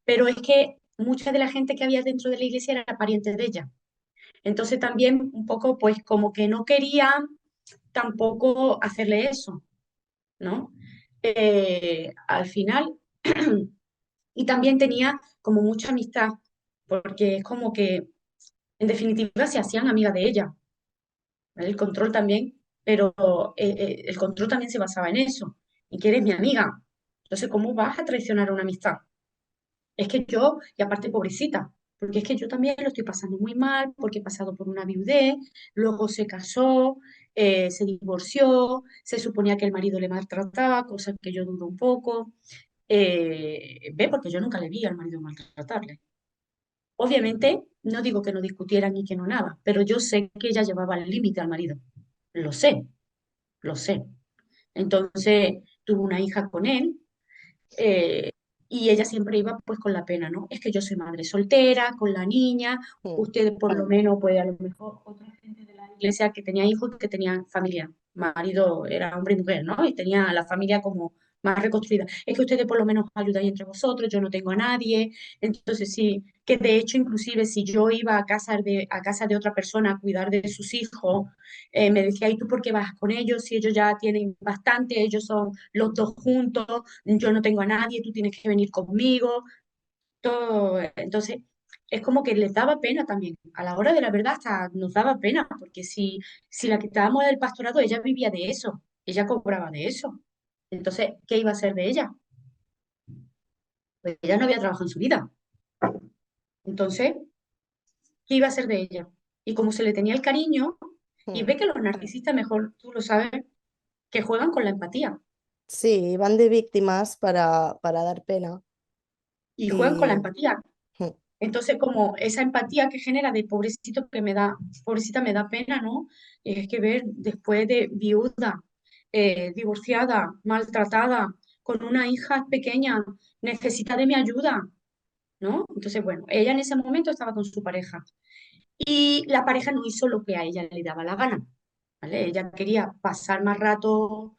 Pero es que mucha de la gente que había dentro de la iglesia era pariente de ella. Entonces también un poco, pues como que no quería tampoco hacerle eso, ¿no? Al final, y también tenía como mucha amistad, porque es como que en definitiva se hacían amigas de ella, ¿vale? El control también, pero el control también se basaba en eso, y que eres mi amiga. Entonces, ¿cómo vas a traicionar a una amistad? Es que yo, y aparte pobrecita, porque es que yo también lo estoy pasando muy mal, porque he pasado por una viudez, luego se casó, se divorció, se suponía que el marido le maltrataba, cosa que yo dudo un poco. Porque yo nunca le vi al marido maltratarle. Obviamente, no digo que no discutieran ni que no nada, pero yo sé que ella llevaba al límite al marido. Lo sé, lo sé. Entonces, tuvo una hija con él, eh, y ella siempre iba pues con la pena, ¿no? Es que yo soy madre soltera, con la niña, ustedes por lo menos, pues a lo mejor otra gente de la iglesia que tenía hijos, que tenían familia, marido era hombre y mujer, ¿no? Y tenía la familia como más reconstruida. Es que ustedes por lo menos ayudáis entre vosotros, yo no tengo a nadie. Entonces sí, que de hecho inclusive si yo iba a casa de otra persona a cuidar de sus hijos, me decía, ¿y tú por qué vas con ellos? Si ellos ya tienen bastante, ellos son los dos juntos, yo no tengo a nadie, tú tienes que venir conmigo. Todo, entonces, es como que les daba pena también. A la hora de la verdad hasta nos daba pena, porque si la quitábamos del pastorado, ella vivía de eso, ella cobraba de eso. Entonces, ¿qué iba a ser de ella? Pues ella no había trabajado en su vida. Entonces, ¿qué iba a ser de ella? Y como se le tenía el cariño, y Mm. ve que los narcisistas, mejor tú lo sabes, que juegan con la empatía Sí, van de víctimas para dar pena. y juegan con la Y empatía. mm, Entonces, como esa empatía que genera de pobrecito que me da, pobrecita me da pena, ¿no? Es que ver después de viuda, divorciada, maltratada, con una hija pequeña, necesita de mi ayuda, ¿no? Entonces, bueno, ella en ese momento estaba con su pareja y la pareja no hizo lo que a ella le daba la gana, ¿vale? Ella quería pasar más rato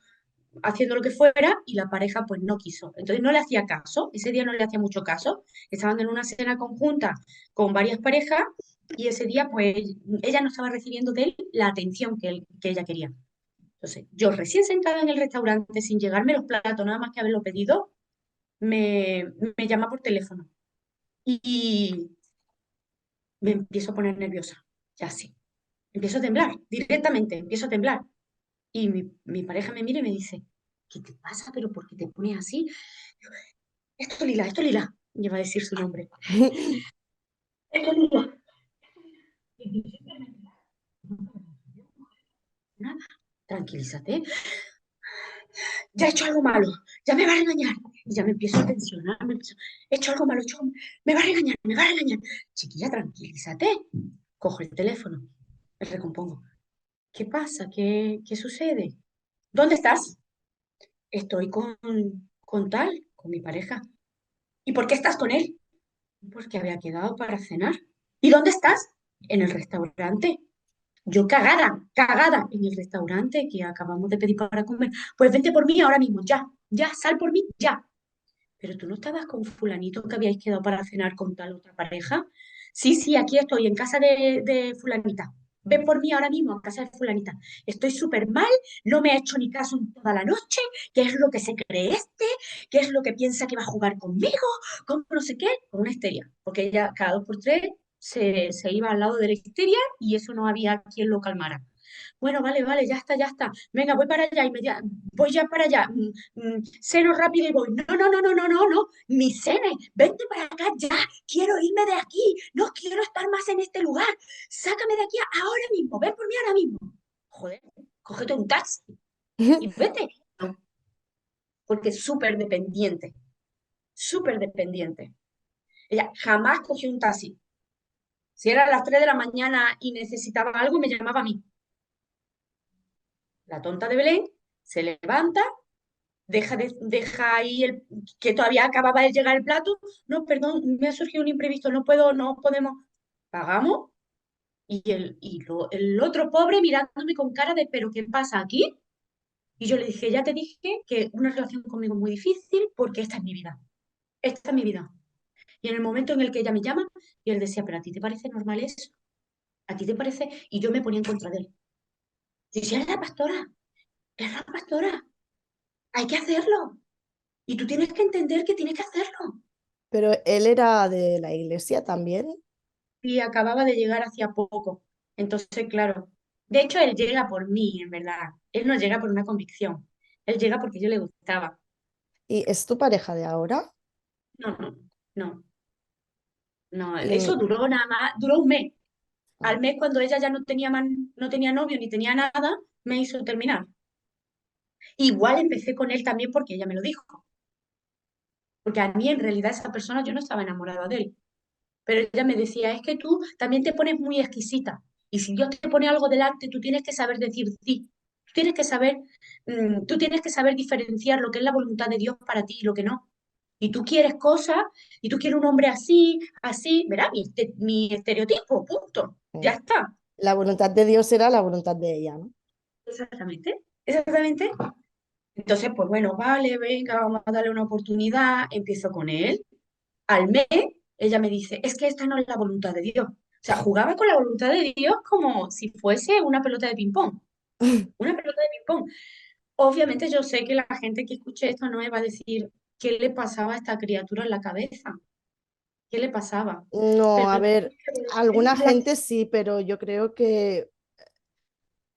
haciendo lo que fuera y la pareja pues no quiso. Entonces no le hacía caso, ese día no le hacía mucho caso, estaban en una cena conjunta con varias parejas y ese día pues ella no estaba recibiendo de él la atención que ella quería. Entonces yo recién sentada en el restaurante sin llegarme los platos, nada más que haberlo pedido, me llama por teléfono y me empiezo a poner nerviosa, ya sí. Empiezo a temblar, directamente, empiezo a temblar. Y mi pareja me mira y me dice, ¿qué te pasa? ¿Pero por qué te pones así? Esto Lila, lleva a decir su nombre. Esto Lila. Nada, tranquilízate. Ya he hecho algo malo, ya me va a regañar. Y ya me empiezo a tensionar, he hecho algo malo, me va a regañar, me va a regañar. Chiquilla, tranquilízate. Cojo el teléfono, me recompongo. ¿Qué pasa? ¿Qué sucede? ¿Dónde estás? Estoy con mi pareja. ¿Y por qué estás con él? Porque había quedado para cenar. ¿Y dónde estás? En el restaurante. Yo cagada, cagada en el restaurante que acabamos de pedir para comer. Pues vente por mí ahora mismo, ya, ya, sal por mí, ya. Pero tú no estabas con fulanito que habíais quedado para cenar con tal otra pareja. Sí, sí, aquí estoy, en casa de fulanita. Ven por mí ahora mismo a casa de fulanita. Estoy súper mal, no me ha hecho ni caso en toda la noche. ¿Qué es lo que se cree este? ¿Qué es lo que piensa que va a jugar conmigo? ¿Cómo no sé qué? Con una histeria. Porque ella cada dos por tres se iba al lado de la histeria y eso no había quien lo calmara. Bueno, vale, vale, ya está, ya está. Venga, voy para allá, voy ya para allá. Ceno rápido y voy. No, no, no, no, no, no, no. Ni cene. Vente para acá ya. Quiero irme de aquí. No quiero estar más en este lugar. Sácame de aquí ahora mismo. Ven por mí ahora mismo. Joder, cógete un taxi y vete. No, porque es súper dependiente. Súper dependiente. Ella jamás cogió un taxi. Si era a las 3 de la mañana y necesitaba algo, me llamaba a mí. La tonta de Belén se levanta, deja ahí que todavía acababa de llegar el plato. No, perdón, me ha surgido un imprevisto, no puedo, no podemos. Pagamos el otro pobre mirándome con cara de, ¿pero qué pasa aquí? Y yo le dije, ya te dije que una relación conmigo es muy difícil porque esta es mi vida. Esta es mi vida. Y en el momento en el que ella me llama, y él decía, ¿pero a ti te parece normal eso? ¿A ti te parece? Y yo me ponía en contra de él. Y decía, es la pastora, hay que hacerlo. Y tú tienes que entender que tienes que hacerlo. pero él era de la iglesia también. Y acababa de llegar hacía poco. Entonces, claro, de hecho él llega por mí, en verdad. Él no llega por una convicción. Él llega porque yo le gustaba. ¿Y es tu pareja de ahora? No, no, no, no. Eso Y, duró nada más, duró un mes. ah, Al mes, cuando ella ya no tenía novio ni tenía nada, me hizo terminar. Igual empecé con él también porque ella me lo dijo. Porque a mí en realidad esa persona yo no estaba enamorada de él. Pero ella me decía, es que tú también te pones muy exquisita. Y si Dios te pone algo delante, tú tienes que saber decir sí. Tú tienes que saber diferenciar lo que es la voluntad de Dios para ti y lo que no. Y tú quieres cosas, y tú quieres un hombre así, así, verá, mi estereotipo, punto. Ya mm. está. La voluntad de Dios era la voluntad de ella, ¿no? Exactamente. Exactamente. Entonces, pues bueno, vale, venga, vamos a darle una oportunidad, empiezo con él. Al mes, ella me dice, es que esta no es la voluntad de Dios. O sea, jugaba con la voluntad de Dios como si fuese una pelota de ping-pong, una pelota de ping-pong. Obviamente yo sé que la gente que escuche esto no me va a decir qué le pasaba a esta criatura en la cabeza, qué le pasaba. No, a Pero ver, alguna gente sí, pero yo creo que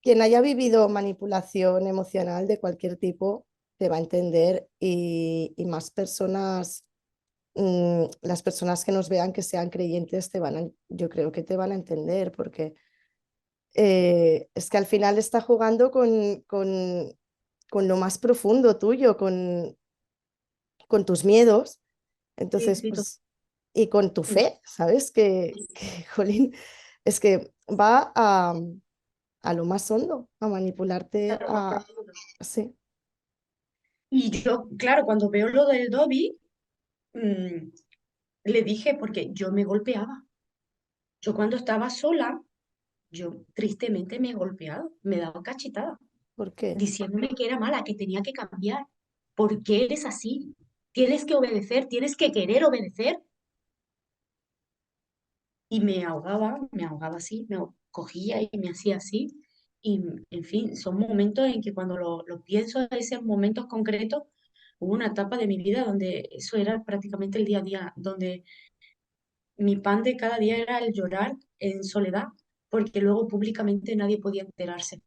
quien haya vivido manipulación emocional de cualquier tipo te va a entender y más personas, las personas que nos vean que sean creyentes yo creo que te van a entender porque es que al final está jugando con lo más profundo tuyo, con tus miedos, sí, entonces sí, pues, y con tu fe, ¿sabes? Jolín, es que va a lo más hondo, a manipularte, lo más profundo. sí, Y yo, claro, cuando veo lo del Dobby, mm, le dije, porque yo me golpeaba. Yo cuando estaba sola, yo tristemente me he golpeado, me he dado cachetada, ¿por qué? diciéndome que era mala, que tenía que cambiar. ¿Por qué eres así? Tienes que obedecer, tienes que querer obedecer. Y me ahogaba así, cogía y me hacía así. Y, en fin, son momentos en que cuando lo pienso, esos momentos concretos, hubo una etapa de mi vida donde eso era prácticamente el día a día, donde mi pan de cada día era el llorar en soledad, porque luego públicamente nadie podía enterarse,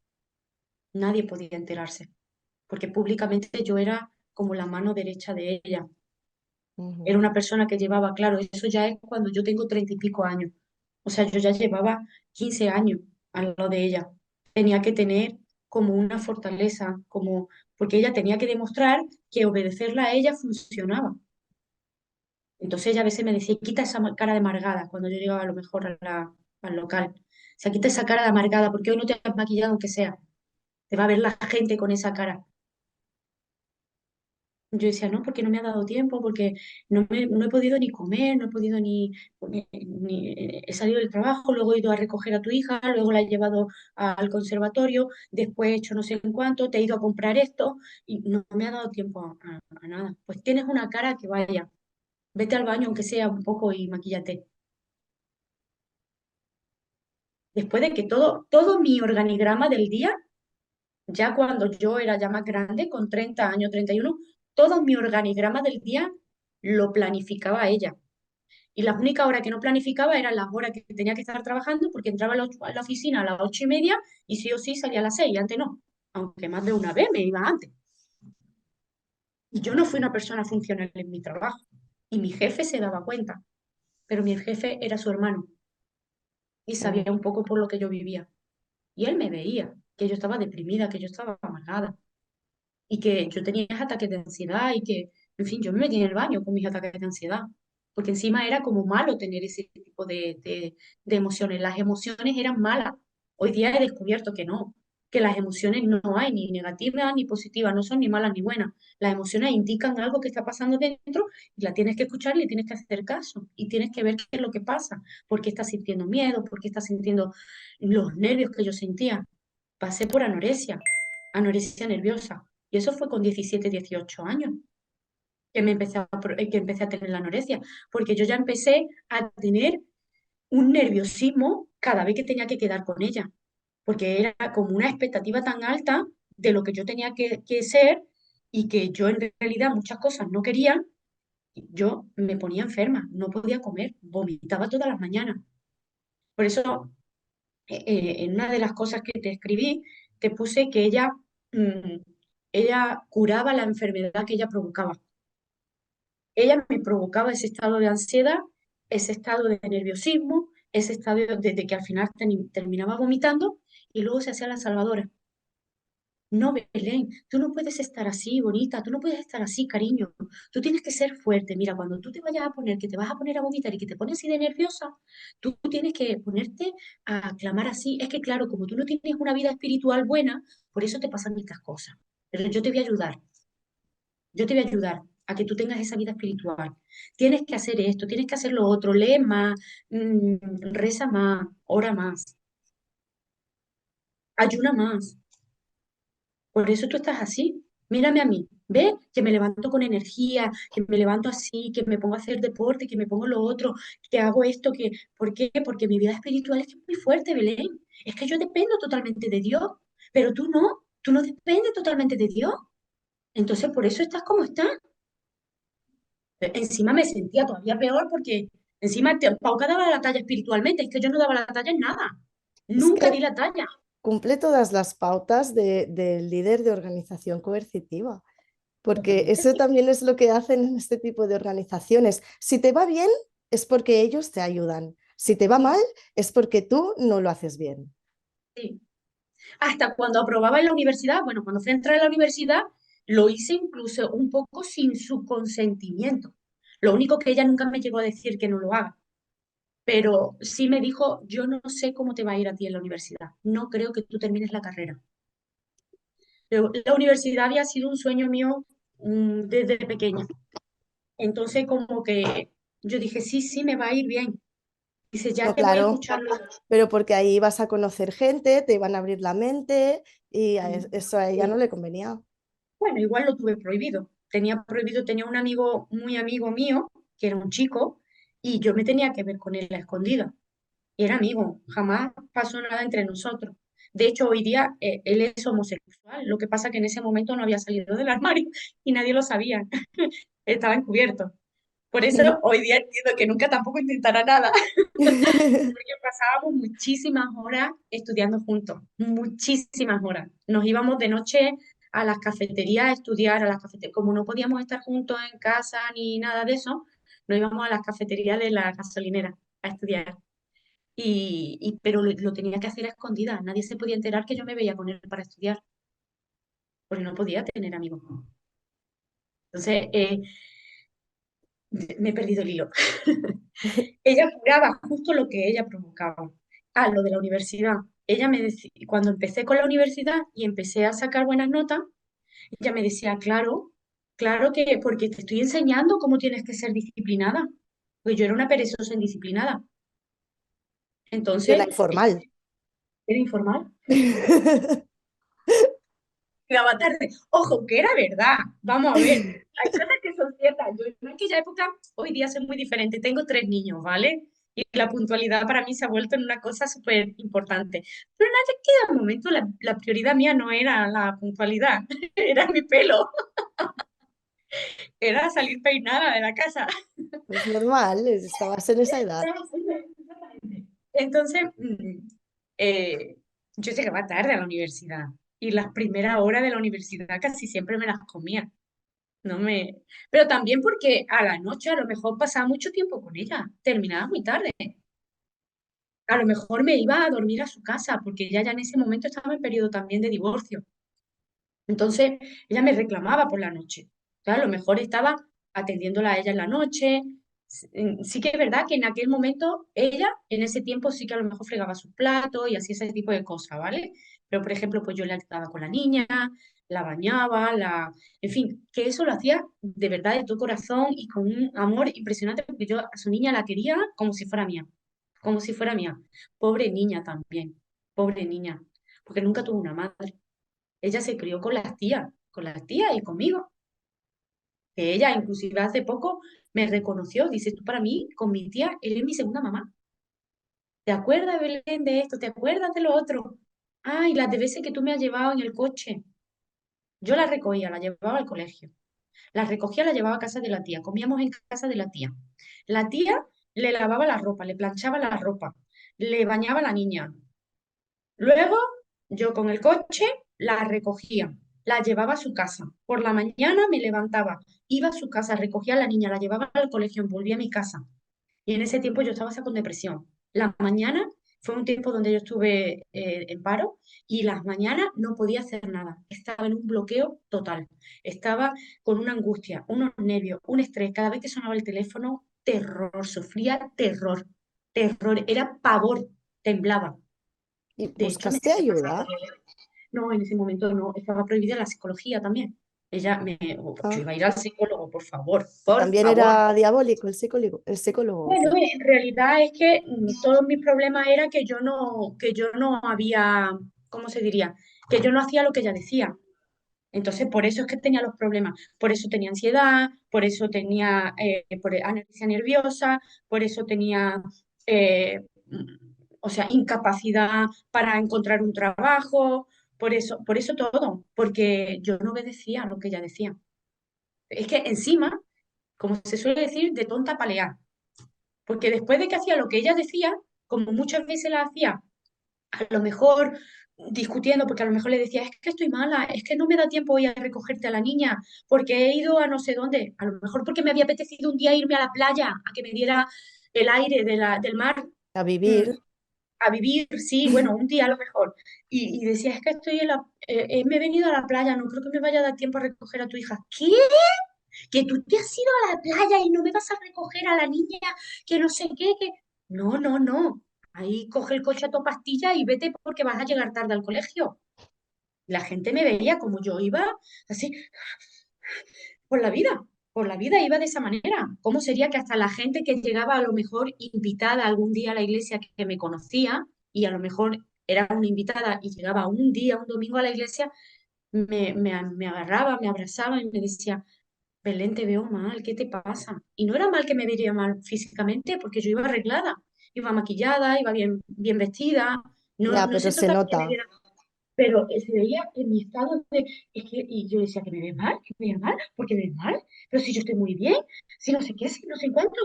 porque públicamente yo era como la mano derecha de ella. Era Ujú. una persona que llevaba, claro, eso ya es cuando yo tengo 30 y pico años. O sea, yo ya llevaba 15 años al lado de ella. Tenía que tener como una fortaleza, como, porque ella tenía que demostrar que obedecerla a ella funcionaba. Entonces ella a veces me decía, quita esa cara de amargada cuando yo llegaba a lo mejor al local. O sea, quita esa cara de amargada porque hoy no te has maquillado aunque sea. Te va a ver la gente con esa cara. Yo decía, no, porque no me ha dado tiempo, porque no he podido ni comer, no he podido he salido del trabajo, luego he ido a recoger a tu hija, luego la he llevado al conservatorio, después he hecho no sé en cuánto, te he ido a comprar esto y no me ha dado tiempo a nada. Pues tienes una cara que vaya, vete al baño aunque sea un poco y maquíllate. Después de que todo mi organigrama del día, ya cuando yo era ya más grande, con 30 años, 31, todo mi organigrama del día lo planificaba ella. Y las únicas horas que no planificaba eran las horas que tenía que estar trabajando, porque entraba a la oficina a las 8:30 y sí o sí salía a las 6, y antes no. Aunque más de una vez me iba antes. Y yo no fui una persona funcional en mi trabajo. Y mi jefe se daba cuenta, pero mi jefe era su hermano y sabía Mm, un poco por lo que yo vivía. Y él me veía, que yo estaba deprimida, que yo estaba amargada y que yo tenía ataques de ansiedad y que, en fin, yo me metí en el baño con mis ataques de ansiedad, porque encima era como malo tener ese tipo de emociones. Las emociones eran malas. Hoy día he descubierto que no, que las emociones no hay ni negativas ni positivas, no son ni malas ni buenas. Las emociones indican algo que está pasando dentro y la tienes que escuchar y le tienes que hacer caso y tienes que ver qué es lo que pasa, por qué estás sintiendo miedo, por qué estás sintiendo los nervios que yo sentía. Pasé por anorexia nerviosa. Y eso fue con 17 18 años que que empecé a tener la anorexia, porque yo ya empecé a tener un nerviosismo cada vez que tenía que quedar con ella, porque era como una expectativa tan alta de lo que yo tenía que ser y que yo en realidad muchas cosas no quería, yo me ponía enferma, no podía comer, vomitaba todas las mañanas. Por eso, en una de las cosas que te escribí, te puse que mm, ella curaba la enfermedad que ella provocaba. Ella me provocaba ese estado de ansiedad, ese estado de nerviosismo, ese estado de que al final terminaba vomitando y luego se hacía la salvadora. No, Belén, tú no puedes estar así, bonita, tú no puedes estar así, cariño. Tú tienes que ser fuerte. Mira, cuando tú te vayas a poner, que te vas a poner a vomitar y que te pones así de nerviosa, tú tienes que ponerte a clamar así. Es que, claro, como tú no tienes una vida espiritual buena, por eso te pasan estas cosas. Pero yo te voy a ayudar. Yo te voy a ayudar a que tú tengas esa vida espiritual. Tienes que hacer esto, tienes que hacer lo otro, lee más, reza más, ora más, ayuna más. Por eso tú estás así. Mírame a mí, ¿ves? Que me levanto con energía, que me levanto así, que me pongo a hacer deporte, que me pongo lo otro, que hago esto, que... ¿Por qué? Porque mi vida espiritual es que es muy fuerte, Belén. Es que yo dependo totalmente de Dios, pero tú no dependes totalmente de Dios. Entonces, por eso estás como estás. Encima me sentía todavía peor porque encima Pauca daba la talla espiritualmente, es que yo no daba la talla en nada. Es Nunca que di la talla. cumple todas las pautas del líder de organización coercitiva, porque Totalmente, eso sí. también es lo que hacen en este tipo de organizaciones. Si te va bien, es porque ellos te ayudan. Si te va mal, Sí, es porque tú no lo haces bien. sí. Hasta cuando aprobaba en la universidad, bueno, cuando fui a entrar a la universidad, lo hice incluso un poco sin su consentimiento. Lo único que ella nunca me llegó a decir que no lo haga, pero sí me dijo, yo no sé cómo te va a ir a ti en la universidad, no creo que tú termines la carrera. Pero la universidad había sido un sueño mío desde pequeña. Entonces como que yo dije, sí, sí, me va a ir bien. Dice, ya No, te voy a claro, escuchar. pero porque ahí vas a conocer gente, te van a abrir la mente y eso a ella no Sí. le convenía. Bueno, igual lo tuve prohibido. Tenía prohibido, tenía un amigo, muy amigo mío, que era un chico, y yo me tenía que ver con él a escondida. Y era amigo, jamás pasó nada entre nosotros. De hecho, hoy día él es homosexual, lo que pasa que en ese momento no había salido del armario y nadie lo sabía. Estaba encubierto. Por eso hoy día entiendo que nunca tampoco intentará nada, porque pasábamos muchísimas horas estudiando juntos, muchísimas horas. Nos íbamos de noche a las cafeterías a estudiar, a las cafeterías. Como no podíamos estar juntos en casa ni nada de eso, nos íbamos a las cafeterías de la gasolinera a estudiar. Pero lo tenía que hacer a escondidas. Nadie se podía enterar que yo me veía con él para estudiar, porque no podía tener amigos. Entonces, me he perdido el hilo. Ella curaba justo lo que ella provocaba. Ah, lo de la universidad. Ella me decía, cuando empecé con la universidad y empecé a sacar buenas notas, ella me decía, claro, claro que porque te estoy enseñando cómo tienes que ser disciplinada. Pues yo era una perezosa indisciplinada. Y una Entonces, informal. era informal. Llegaba tarde. Ojo, que era verdad. Vamos a ver. Hay cosas que son ciertas. Yo en aquella época, hoy día soy muy diferente. Tengo 3 niños, ¿vale? Y la puntualidad para mí se ha vuelto en una cosa súper importante. Pero en aquel momento la prioridad mía no era la puntualidad, era mi pelo, era salir peinada de la casa. Es normal, estabas en esa edad. Entonces, eh, yo llegaba tarde a la universidad y las primeras horas de la universidad casi siempre me las comía. No me... Pero también porque a la noche a lo mejor pasaba mucho tiempo con ella, terminaba muy tarde. A lo mejor me iba a dormir a su casa porque ella ya en ese momento estaba en periodo también de divorcio. Entonces, ella me reclamaba por la noche. Claro, a lo mejor estaba atendiéndola a ella en la noche. Sí que es verdad que en aquel momento ella, en ese tiempo, sí que a lo mejor fregaba sus platos y hacía ese tipo de cosas, ¿vale? Pero, por ejemplo, pues yo le ayudaba con la niña, la bañaba, en fin, que eso lo hacía de verdad, de todo corazón y con un amor impresionante, porque yo a su niña la quería como si fuera mía, como si fuera mía. Pobre niña también, pobre niña, porque nunca tuvo una madre. Ella se crió con las tías y conmigo. Que ella, inclusive hace poco, me reconoció. Dice, tú para mí, con mi tía, eres mi segunda mamá. ¿Te acuerdas, Belén, de esto? ¿Te acuerdas de lo otro? Ay, las de veces que tú me has llevado en el coche. Yo la recogía, la llevaba al colegio. La recogía, la llevaba a casa de la tía. Comíamos en casa de la tía. La tía le lavaba la ropa, le planchaba la ropa, le bañaba a la niña. Luego, yo con el coche la recogía, la llevaba a su casa. Por la mañana me levantaba, iba a su casa, recogía a la niña, la llevaba al colegio, volvía a mi casa. Y en ese tiempo yo estaba hasta con depresión. La mañana fue un tiempo donde yo estuve en paro y las mañanas no podía hacer nada. Estaba en un bloqueo total. Estaba con una angustia, unos nervios, un estrés. Cada vez que sonaba el teléfono, terror, sufría terror, terror, era pavor, temblaba. ¿Y De hecho, me buscaste ayuda? no, en ese momento no, estaba prohibida la psicología también. Yo Ah, iba a ir al psicólogo, por favor, por también favor. era diabólico el psicólogo, el psicólogo. ¿O Bueno, qué? en realidad es que todos mis problemas era que yo no había, ¿cómo se diría? Que yo no hacía lo que ella decía. Entonces, por eso es que tenía los problemas, por eso tenía ansiedad, por eso tenía anorexia nerviosa, por eso tenía, eh, o sea, incapacidad para encontrar un trabajo, por eso todo, porque yo no obedecía a lo que ella decía. Es que encima, como se suele decir, de tonta palear, porque después de que hacía lo que ella decía, como muchas veces la hacía a lo mejor discutiendo, porque a lo mejor le decía, es que estoy mala, es que no me da tiempo hoy a recogerte a la niña, porque he ido a no sé dónde, a lo mejor porque me había apetecido un día irme a la playa, a que me diera el aire del mar, A mm, vivir. a vivir, sí, bueno, un día a lo mejor. Y decía, es que estoy me he venido a la playa, no creo que me vaya a dar tiempo a recoger a tu hija. ¿Qué? ¿Que tú te has ido a la playa y no me vas a recoger a la niña? Que no sé qué, que... No, no, no. Ahí coge el coche a tu pastilla y vete porque vas a llegar tarde al colegio. La gente me veía como yo iba así por la vida, por la vida iba de esa manera. ¿Cómo sería que hasta la gente que llegaba a lo mejor invitada algún día a la iglesia que me conocía y a lo mejor era una invitada y llegaba un día, un domingo a la iglesia, me agarraba, me abrazaba y me decía, Belén, te veo mal, ¿qué te pasa? Y no era mal que me vería mal físicamente, porque yo iba arreglada, iba maquillada, iba bien, bien vestida. No, Ya, no pero se se trataba de que me nota. viera, pero se veía en mi estado de, es que, y yo decía que me ve mal, que me ve mal, porque me ve mal, pero si yo estoy muy bien, si no sé qué, si no sé cuánto.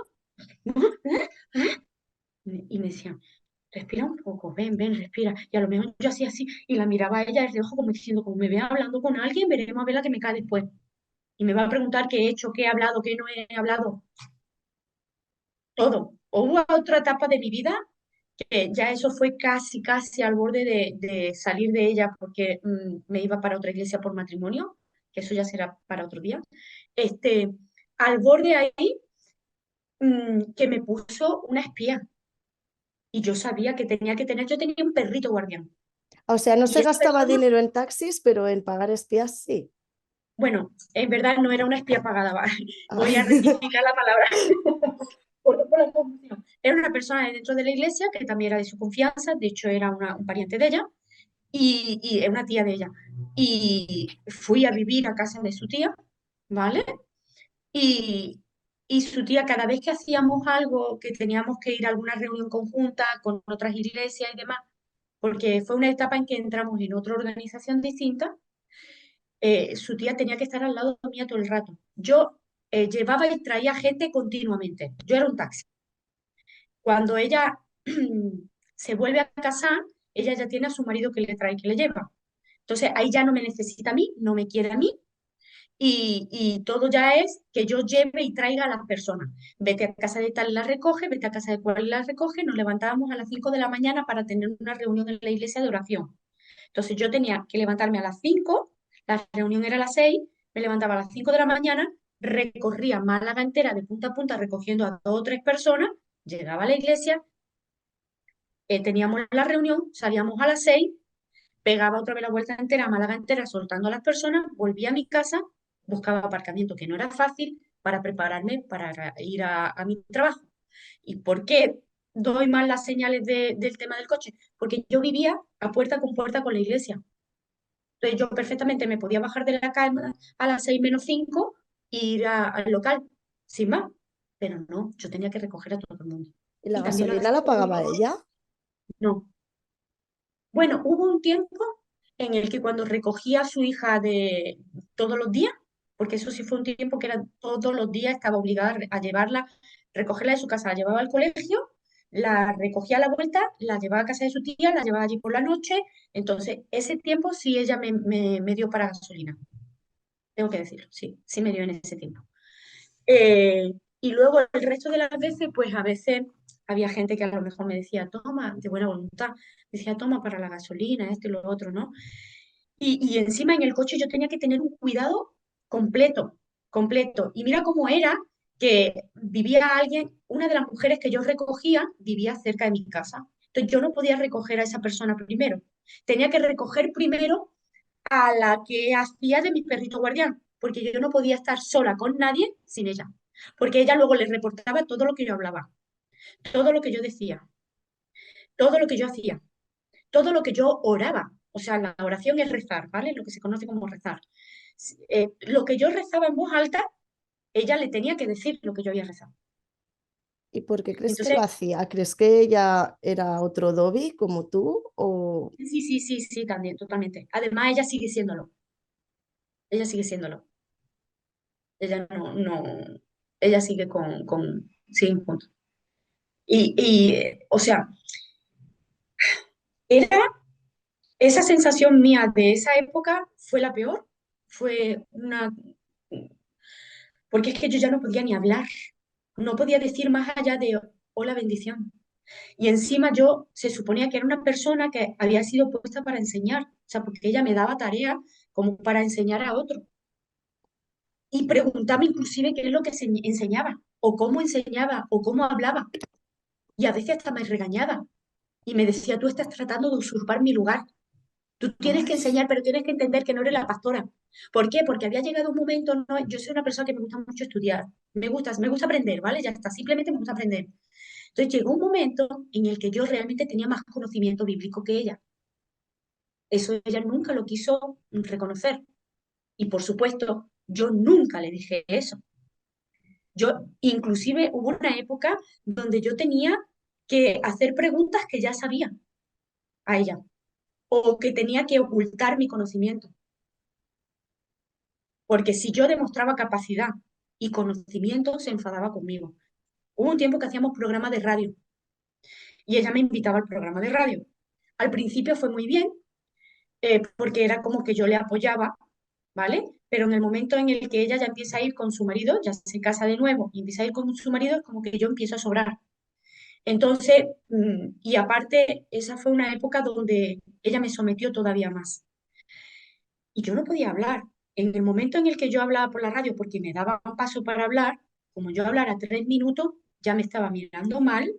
¿No? ¿Eh? ¿Eh? Y me decían, respira un poco, ven, ven, respira. Y a lo mejor yo hacía así y la miraba a ella desde ojo como diciendo, como me vea hablando con alguien, veremos a ver la que me cae después. Y me va a preguntar qué he hecho, qué he hablado, qué no he hablado. Todo. Hubo otra etapa de mi vida que ya eso fue casi, casi al borde de salir de ella porque me iba para otra iglesia por matrimonio, que eso ya será para otro día. Este, al borde ahí que me puso una espía y yo sabía que tenía que tener, yo tenía un perrito guardián. O sea, no Y se esa gastaba persona, dinero en taxis, pero en pagar espías sí. bueno, en verdad no era una espía pagada, ¿vale? Ah, Voy a rectificar la palabra. Por la confusión. Era una persona dentro de la iglesia que también era de su confianza, de hecho era un pariente de ella y era una tía de ella. Y fui a vivir a casa de su tía, ¿vale? Y, y su tía, cada vez que hacíamos algo, que teníamos que ir a alguna reunión conjunta con otras iglesias y demás, porque fue una etapa en que entramos en otra organización distinta, su tía tenía que estar al lado mía todo el rato. Yo llevaba y traía gente continuamente. Yo era un taxi. Cuando ella se vuelve a casar, ella ya tiene a su marido que le trae, que le lleva. Entonces ahí ya no me necesita a mí, no me quiere a mí y todo ya es que yo lleve y traiga a las personas. Vete a casa de tal y la recoge, vete a casa de cual y la recoge. Nos levantábamos a las 5 de la mañana para tener una reunión en la iglesia de oración. Entonces yo tenía que levantarme a las 5, la reunión era a las 6, me levantaba a las 5 de la mañana, recorría Málaga entera de punta a punta recogiendo a 2 o 3 personas, llegaba a la iglesia, teníamos la reunión, salíamos a las 6, pegaba otra vez la vuelta entera, Málaga entera, soltando a las personas, volvía a mi casa, buscaba aparcamiento, que no era fácil, para prepararme para ir a mi trabajo. ¿Y por qué doy más las señales del tema del coche? Porque yo vivía a puerta con la iglesia. Entonces yo perfectamente me podía bajar de la cama a las 6 menos 5 e ir al local, sin más. Pero no, yo tenía que recoger a todo el mundo. ¿y la Y también la gasolina la gasolina, pagaba ella? no. Bueno, hubo un tiempo en el que cuando recogía a su hija de todos los días, porque eso sí fue un tiempo que era todos los días, estaba obligada a llevarla, recogerla de su casa, la llevaba al colegio, la recogía a la vuelta, la llevaba a casa de su tía, la llevaba allí por la noche. Entonces, ese tiempo sí ella me dio para gasolina, tengo que decirlo, sí, sí me dio en ese tiempo. Y luego el resto de las veces, pues a veces había gente que a lo mejor me decía, toma, de buena voluntad, me decía, toma para la gasolina, esto y lo otro, ¿no? Y encima en el coche yo tenía que tener un cuidado completo, completo. Y mira cómo era que vivía alguien, una de las mujeres que yo recogía vivía cerca de mi casa. Entonces yo no podía recoger a esa persona primero. Tenía que recoger primero a la que hacía de mi perrito guardián, porque yo no podía estar sola con nadie sin ella, porque ella luego le reportaba todo lo que yo hablaba, todo lo que yo decía, todo lo que yo hacía, todo lo que yo oraba. O sea, la oración es rezar, ¿vale? Lo que se conoce como rezar. Lo que yo rezaba en voz alta, ella le tenía que decir lo que yo había rezado. ¿Y por qué crees que lo Entonces, hacía? ¿Crees que ella era otro Dobby como tú? ¿O sí, sí, sí, sí, también, totalmente. Además, ella sigue siéndolo. Ella sigue siéndolo. Ella no, ella sigue siguen juntos. O sea, era esa sensación mía de esa época fue la peor. Fue una, porque es que yo ya no podía ni hablar. No podía decir más allá de hola, bendición. Y encima yo se suponía que era una persona que había sido puesta para enseñar. O sea, porque ella me daba tarea como para enseñar a otro. Y preguntaba inclusive qué es lo que enseñaba, o cómo enseñaba, o cómo hablaba. Y a veces hasta me regañaba. Y me decía, tú estás tratando de usurpar mi lugar. Tú tienes que ay, enseñar, pero tienes que entender que no eres la pastora. ¿Por qué? Porque había llegado un momento, ¿no? Yo soy una persona que me gusta mucho estudiar, me gusta aprender, ¿vale? Ya está, simplemente me gusta aprender. Entonces llegó un momento en el que yo realmente tenía más conocimiento bíblico que ella. Eso ella nunca lo quiso reconocer. Y por supuesto, yo nunca le dije eso. Yo, inclusive, hubo una época donde yo tenía que hacer preguntas que ya sabía a ella, o que tenía que ocultar mi conocimiento. Porque si yo demostraba capacidad y conocimiento, se enfadaba conmigo. Hubo un tiempo que hacíamos programa de radio y ella me invitaba al programa de radio. Al principio fue muy bien, porque era como que yo le apoyaba, ¿vale? Pero en el momento en el que ella ya empieza a ir con su marido, ya se casa de nuevo y empieza a ir con su marido, es como que yo empiezo a sobrar. Entonces, y aparte, esa fue una época donde ella me sometió todavía más. Y yo no podía hablar. En el momento en el que yo hablaba por la radio, porque me daba un paso para hablar, como yo hablara 3 minutos, ya me estaba mirando mal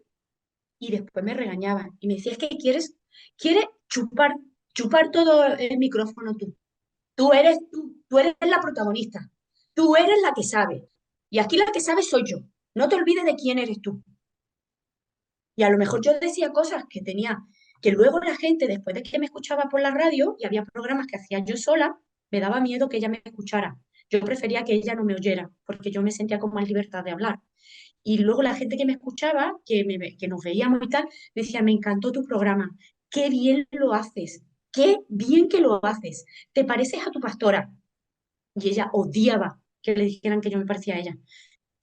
y después me regañaba. Y me decía, es que quieres chupar todo el micrófono tú. Tú eres la protagonista. Tú eres la que sabe. Y aquí la que sabe soy yo. No te olvides de quién eres tú. Y a lo mejor yo decía cosas que tenía, que luego la gente, después de que me escuchaba por la radio, y había programas que hacía yo sola, me daba miedo que ella me escuchara. Yo prefería que ella no me oyera, porque yo me sentía con más libertad de hablar. Y luego la gente que me escuchaba, que nos veíamos y tal, decía, me encantó tu programa, qué bien lo haces, qué bien que lo haces, te pareces a tu pastora. Y ella odiaba que le dijeran que yo me parecía a ella.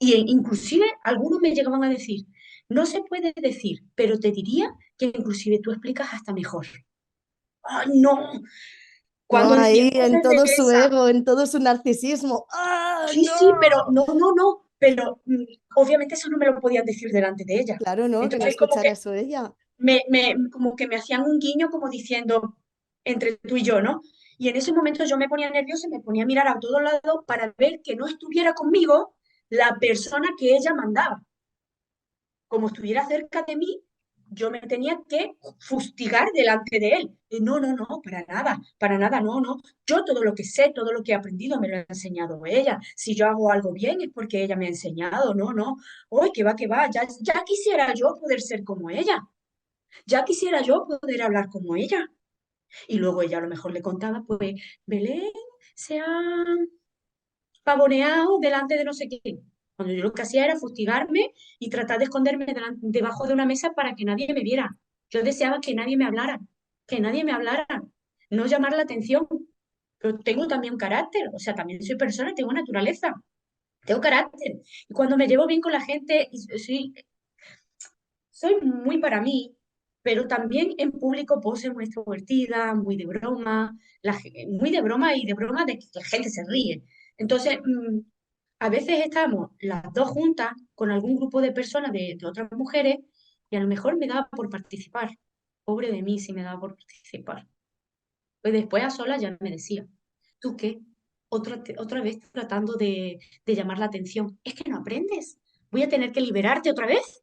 Y inclusive algunos me llegaban a decir, no se puede decir, pero te diría que inclusive tú explicas hasta mejor. ¡Ay, no! no, Cuando ahí decían en cosas de todo su esa, ego, en todo su narcisismo? ¡Ah, sí, sí, pero no! no, no, no, pero obviamente eso no me lo podían decir delante de ella. Claro, no, que no Entonces como escuchara que eso ella. como que me hacían un guiño como diciendo entre tú y yo, ¿no? Y en ese momento yo me ponía nerviosa y me ponía a mirar a todos lados para ver que no estuviera conmigo la persona que ella mandaba. Como estuviera cerca de mí, yo me tenía que fustigar delante de él. Y no, no, no, para nada, no, no. Yo todo lo que sé, todo lo que he aprendido me lo ha enseñado ella. Si yo hago algo bien es porque ella me ha enseñado, no, no. Hoy que va, ya quisiera yo poder ser como ella. Ya quisiera yo poder hablar como ella. Y luego ella a lo mejor le contaba, pues, Belén se ha pavoneado delante de no sé quién. Cuando yo lo que hacía era fustigarme y tratar de esconderme debajo de una mesa para que nadie me viera. Yo deseaba que nadie me hablara, no llamar la atención. Pero tengo también un carácter, o sea, también soy persona, tengo naturaleza, tengo carácter. Y cuando me llevo bien con la gente, soy muy para mí, pero también en público puedo ser muy extrovertida, muy de broma, muy de broma y de broma de que la gente se ríe. Entonces, a veces estamos las dos juntas con algún grupo de personas, de otras mujeres, y a lo mejor me daba por participar. Pobre de mí si me daba por participar. Pues después a solas ya me decía, ¿tú qué? Otra vez tratando de llamar la atención. Es que no aprendes. Voy a tener que liberarte otra vez.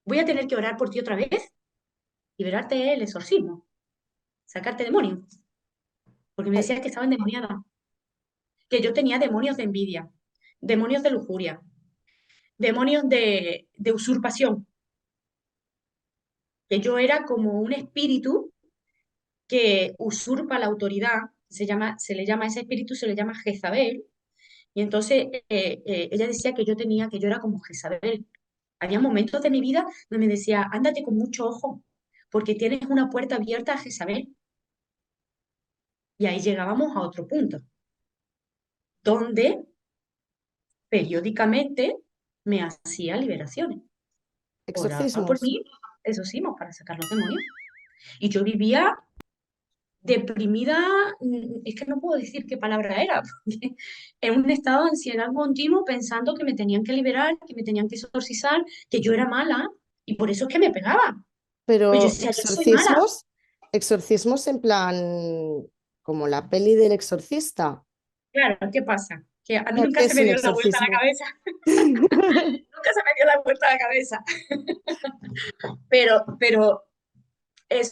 Voy a tener que orar por ti otra vez. Liberarte es el exorcismo, sacarte demonios. Porque me Ay, decía que estaba endemoniada, que yo tenía demonios de envidia, demonios de lujuria, demonios de usurpación, que yo era como un espíritu que usurpa la autoridad se le llama a ese espíritu, se le llama Jezabel, y entonces ella decía que yo era como Jezabel. Había momentos de mi vida donde me decía, ándate con mucho ojo, porque tienes una puerta abierta a Jezabel. Y ahí llegábamos a otro punto, donde periódicamente me hacía liberaciones. Oraba por Exorcismos. mí, exorcismos para sacar los demonios. Y yo vivía deprimida, es que no puedo decir qué palabra era, porque en un estado de ansiedad continuo pensando que me tenían que liberar, que me tenían que exorcizar, que yo era mala y por eso es que me pegaba. Pues yo Pero decía, yo soy mala. exorcismos en plan como la peli del exorcista. Claro, ¿qué pasa? Que a mí ¿Qué nunca se es me un dio la vuelta a la exorcismo? cabeza, nunca se me dio la vuelta a la cabeza. Pero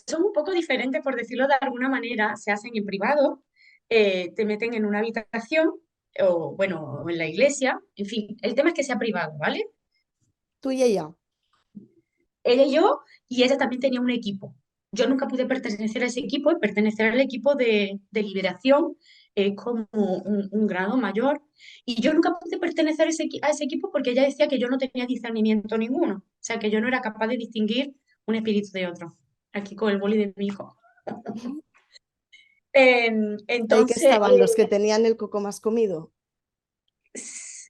son un poco diferentes, por decirlo de alguna manera, se hacen en privado, te meten en una habitación o, bueno, o en la iglesia, en fin, el tema es que sea privado, ¿vale? Tú y ella. Ella y yo, y ella también tenía un equipo. Yo nunca pude pertenecer a ese equipo y pertenecer al equipo de liberación es como un grado mayor. Y yo nunca pude pertenecer a ese equipo porque ella decía que yo no tenía discernimiento ninguno, o sea, que yo no era capaz de distinguir un espíritu de otro. Aquí con el boli de mi hijo. Ahí que Entonces, estaban los que tenían el coco más comido.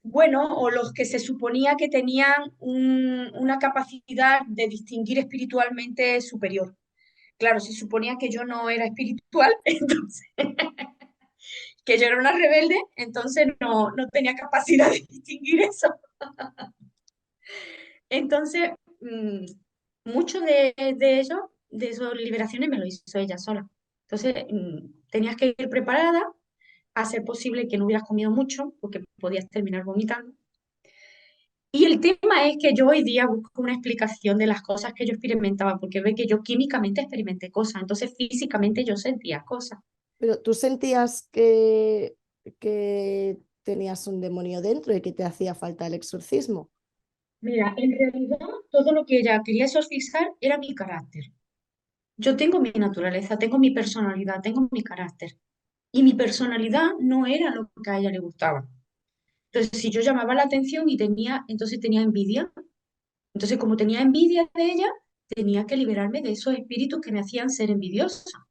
bueno, o los que se suponía que tenían una capacidad de distinguir espiritualmente superior. Claro, se suponía que yo no era espiritual, entonces, que yo era una rebelde, entonces no tenía capacidad de distinguir eso. Entonces, mucho de ello, de esas liberaciones, me lo hizo ella sola. Entonces, tenías que ir preparada a ser posible que no hubieras comido mucho, porque podías terminar vomitando. Y el tema es que yo hoy día busco una explicación de las cosas que yo experimentaba, porque ve que yo químicamente experimenté cosas, entonces físicamente yo sentía cosas. Pero tú sentías que tenías un demonio dentro y que te hacía falta el exorcismo. Mira, en realidad todo lo que ella quería exorcizar era mi carácter. Yo tengo mi naturaleza, tengo mi personalidad, tengo mi carácter. Y mi personalidad no era lo que a ella le gustaba. Entonces, si yo llamaba la atención y entonces tenía envidia. Entonces, como tenía envidia de ella, tenía que liberarme de esos espíritus que me hacían ser envidiosa.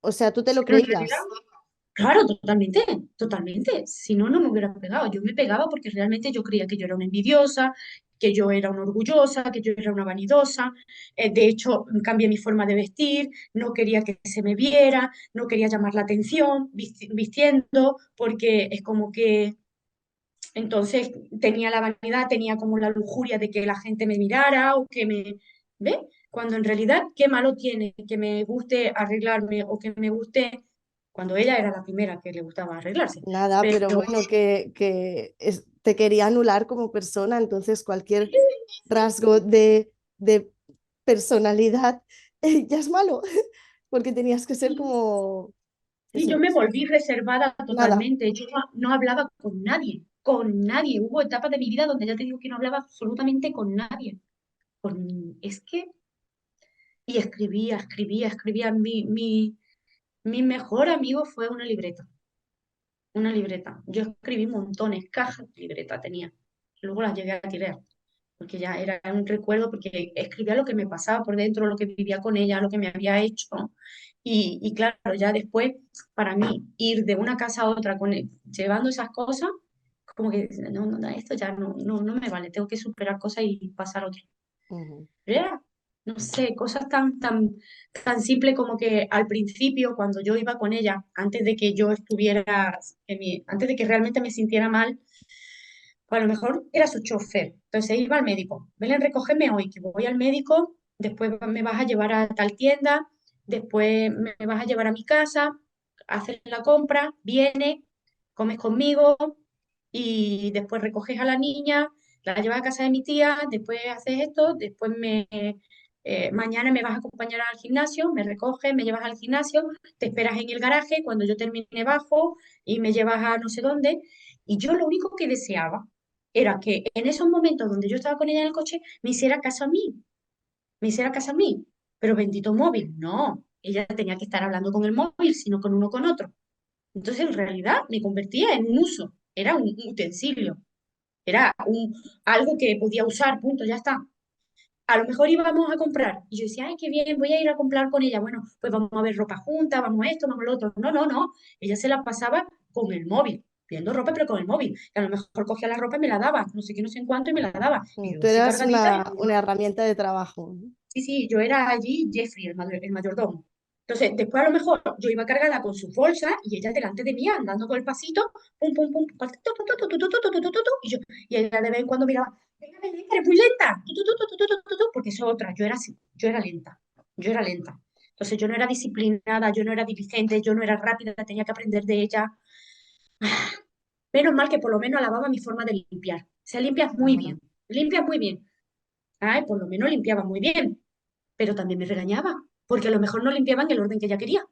O sea, tú te lo Pero en realidad, creías. claro, totalmente, totalmente. Si no, no me hubiera pegado. Yo me pegaba porque realmente yo creía que yo era una envidiosa, que yo era una orgullosa, que yo era una vanidosa. De hecho, cambié mi forma de vestir, no quería que se me viera, no quería llamar la atención vistiendo, porque es como que entonces tenía la vanidad, tenía como la lujuria de que la gente me mirara o que me... ¿Ve? Cuando en realidad, ¿qué malo tiene que me guste arreglarme o que me guste cuando ella era la primera que le gustaba arreglarse? Nada, pero Pero bueno, te quería anular como persona, entonces cualquier rasgo de personalidad ya es malo, porque tenías que ser como sí, yo eso, me volví reservada nada. totalmente. Yo no hablaba con nadie, con nadie. Hubo etapas de mi vida donde ya te digo que no hablaba absolutamente con nadie. Es que, y escribía. Mi mejor amigo fue una libreta. Una libreta. Yo escribí montones, cajas de libreta tenía. Luego las llegué a tirar, porque ya era un recuerdo, porque escribía lo que me pasaba por dentro, lo que vivía con ella, lo que me había hecho. Y claro, ya después, para mí, ir de una casa a otra llevando esas cosas, como que esto ya no me vale, tengo que superar cosas y pasar a otra. Ujú. Era, no sé, cosas tan simples como que al principio, cuando yo iba con ella, antes de que yo estuviera, antes de que realmente me sintiera mal, pues a lo mejor era su chofer. Entonces iba al médico, Belén, recógeme hoy, que voy al médico, después me vas a llevar a tal tienda, después me vas a llevar a mi casa, haces la compra, vienes, comes conmigo y después recoges a la niña, la llevas a casa de mi tía, después haces esto, después mañana me vas a acompañar al gimnasio, me recoges, me llevas al gimnasio, te esperas en el garaje, cuando yo termine bajo y me llevas a no sé dónde. Y yo lo único que deseaba era que en esos momentos donde yo estaba con ella en el coche, me hiciera caso a mí, me hiciera caso a mí. Pero bendito móvil, no. ella tenía que estar hablando con el móvil, sino con uno con otro. Entonces, en realidad, me convertía en un uso, era un utensilio, era algo que podía usar, punto, ya está. A lo mejor íbamos a comprar y yo decía, ay, qué bien, voy a ir a comprar con ella. Bueno, pues vamos a ver ropa juntas, vamos a esto, vamos a lo otro. No, no, no. Ella se la pasaba con el móvil, viendo ropa, pero con el móvil. Que a lo mejor cogía la ropa y me la daba, no sé qué, no sé en cuánto, y me la daba. Y yo Tú así eras cargadita, una herramienta de trabajo, ¿no? sí, sí, yo era allí Jeffrey, el mayordomo. Entonces, después a lo mejor yo iba cargada con sus bolsas y ella delante de mí andando con el pasito, pum, pum, pum, y ella de vez en cuando miraba, venga, venga, eres muy lenta, porque eso es otra, yo era así, yo era lenta. Entonces yo no era disciplinada, yo no era diligente, yo no era rápida, tenía que aprender de ella. Menos mal que por lo menos alababa mi forma de limpiar. O sea, Claro. limpias muy bien. Ay, por lo menos limpiaba muy bien, pero también me regañaba, porque a lo mejor no limpiaba en el orden que ella quería.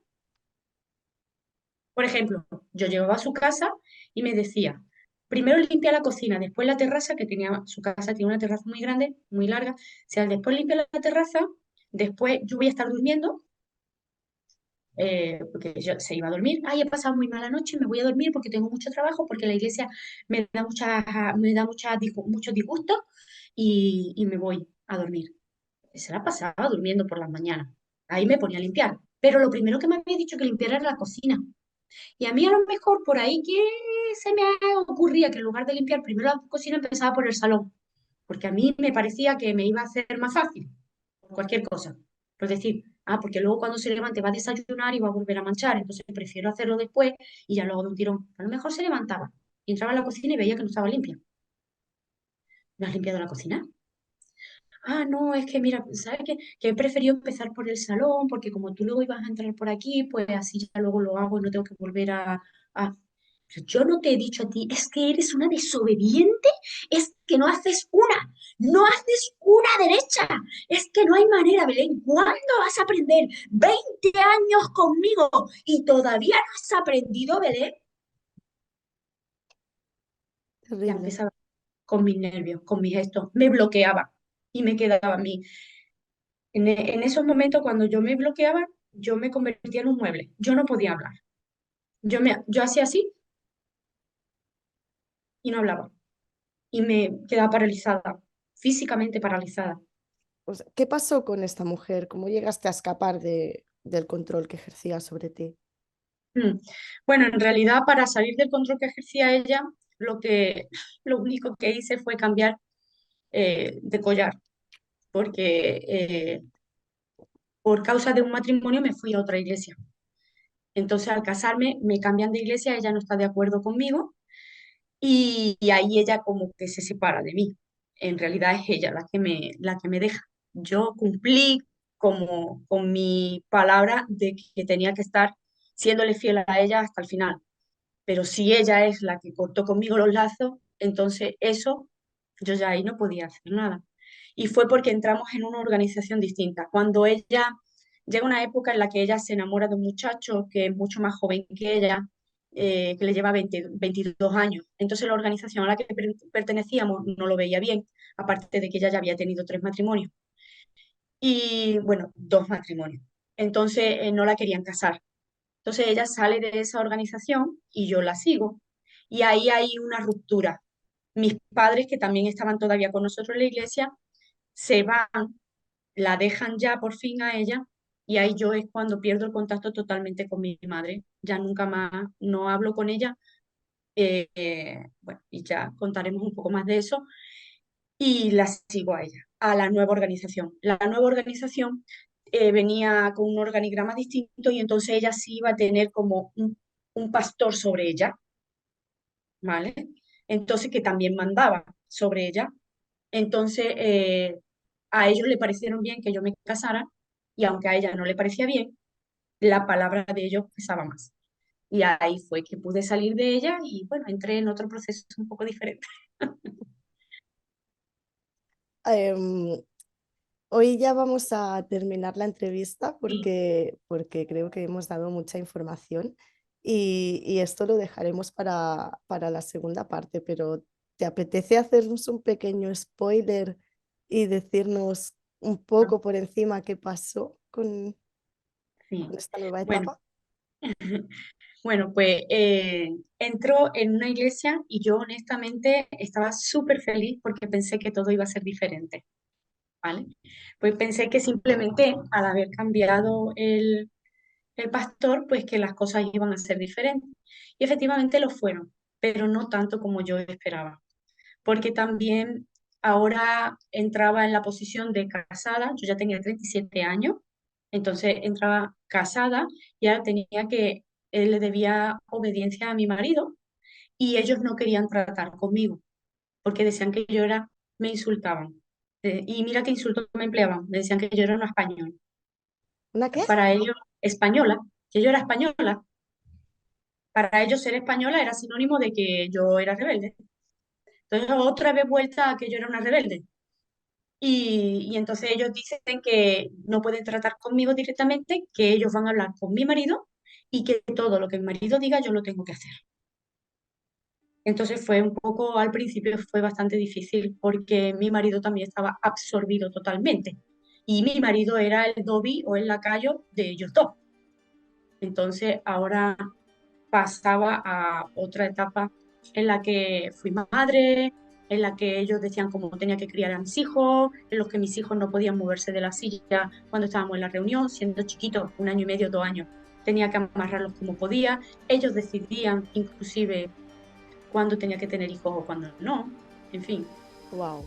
Por ejemplo, yo llegaba a su casa y me decía, primero limpia la cocina, después la terraza, que tenía, su casa tiene una terraza muy grande, muy larga, o sea, después limpia la terraza, después yo voy a estar durmiendo, porque se iba a dormir, ay, he pasado muy mala noche, me voy a dormir porque tengo mucho trabajo, porque la iglesia me da mucho disgusto y me voy a dormir. Se la pasaba durmiendo por las mañanas. Ahí me ponía a limpiar. Pero lo primero que me había dicho que limpiara era la cocina. Y a mí a lo mejor por ahí que se me ocurría que en lugar de limpiar primero la cocina empezaba por el salón. Porque a mí me parecía que me iba a hacer más fácil cualquier cosa. Por decir, porque luego cuando se levante va a desayunar y va a volver a manchar. Entonces prefiero hacerlo después y ya luego de un tirón. A lo mejor se levantaba y entraba en la cocina y veía que no estaba limpia. ¿No has limpiado la cocina? No, es que mira, ¿sabes qué? Que he preferido empezar por el salón, porque como tú luego ibas a entrar por aquí, pues así ya luego lo hago y no tengo que volver a... Pero yo no te he dicho a ti, es que eres una desobediente, es que no haces una derecha, es que no hay manera, Belén. ¿Cuándo vas a aprender? 20 años conmigo y todavía no has aprendido, Belén. Ya Terrible. empezaba con mis nervios, con mis gestos, me bloqueaba y me quedaba a mí. En esos momentos, cuando yo me bloqueaba, yo me convertía en un mueble. Yo no podía hablar. Yo hacía así y no hablaba. Y me quedaba paralizada, físicamente paralizada. O sea, ¿qué pasó con esta mujer? ¿Cómo llegaste a escapar del control que ejercía sobre ti? Mm. Bueno, en realidad, para salir del control que ejercía ella, lo único que hice fue cambiar de collar, porque por causa de un matrimonio me fui a otra iglesia. Entonces, al casarme, me cambian de iglesia, ella no está de acuerdo conmigo. Y ahí ella como que se separa de mí. En realidad es ella la que me deja. Yo cumplí como con mi palabra de que tenía que estar siéndole fiel a ella hasta el final. Pero si ella es la que cortó conmigo los lazos, entonces eso yo ya ahí no podía hacer nada. Y fue porque entramos en una organización distinta. Cuando ella llega una época en la que ella se enamora de un muchacho que es mucho más joven que ella, que le lleva 22 años. Entonces la organización a la que pertenecíamos no lo veía bien, aparte de que ella ya había tenido 3 matrimonios. Y bueno, 2 matrimonios. Entonces no la querían casar. Entonces ella sale de esa organización y yo la sigo. Y ahí hay una ruptura. Mis padres, que también estaban todavía con nosotros en la iglesia, se van, la dejan ya por fin a ella. Y ahí yo es cuando pierdo el contacto totalmente con mi madre. Ya nunca más, no hablo con ella. Bueno, y ya contaremos un poco más de eso. Y la sigo a ella, a la nueva organización. La nueva organización venía con un organigrama distinto y entonces ella sí iba a tener como un pastor sobre ella, ¿vale? Entonces que también mandaba sobre ella. Entonces a ellos le parecieron bien que yo me casara y aunque a ella no le parecía bien, la palabra de ellos pesaba más. Y ahí fue que pude salir de ella y bueno, entré en otro proceso un poco diferente. Em, Hoy ya vamos a terminar la entrevista Sí, porque creo que hemos dado mucha información y esto lo dejaremos para la segunda parte, pero ¿te apetece hacernos un pequeño spoiler y decirnos un poco por encima qué pasó con... Sí. en esta nueva Bueno, etapa? bueno, pues entró en una iglesia y yo honestamente estaba súper feliz porque pensé que todo iba a ser diferente, ¿vale? Pues pensé que simplemente al haber cambiado el pastor, pues que las cosas iban a ser diferentes. Y efectivamente lo fueron, pero no tanto como yo esperaba, porque también ahora entraba en la posición de casada, yo ya tenía 37 años, entonces entraba casada y ahora tenía que, él le debía obediencia a mi marido y ellos no querían tratar conmigo, porque decían que yo era, me insultaban. Y mira qué insultos me empleaban, me decían que yo era una española. ¿Una qué? Para ellos, española, que yo era española. Para ellos ser española era sinónimo de que yo era rebelde. Entonces otra vez vuelta a que yo era una rebelde. Y entonces ellos dicen que no pueden tratar conmigo directamente, que ellos van a hablar con mi marido y que todo lo que mi marido diga yo lo tengo que hacer. Entonces fue un poco, al principio fue bastante difícil porque mi marido también estaba absorbido totalmente. Y mi marido era el Dobby o el lacayo de ellos dos. Entonces ahora pasaba a otra etapa en la que fui madre, en la que ellos decían cómo tenía que criar a mis hijos, en los que mis hijos no podían moverse de la silla cuando estábamos en la reunión, siendo chiquitos, 1 año y medio, 2 años. Tenía que amarrarlos como podía. Ellos decidían inclusive cuándo tenía que tener hijos o cuándo no. En fin, Wow.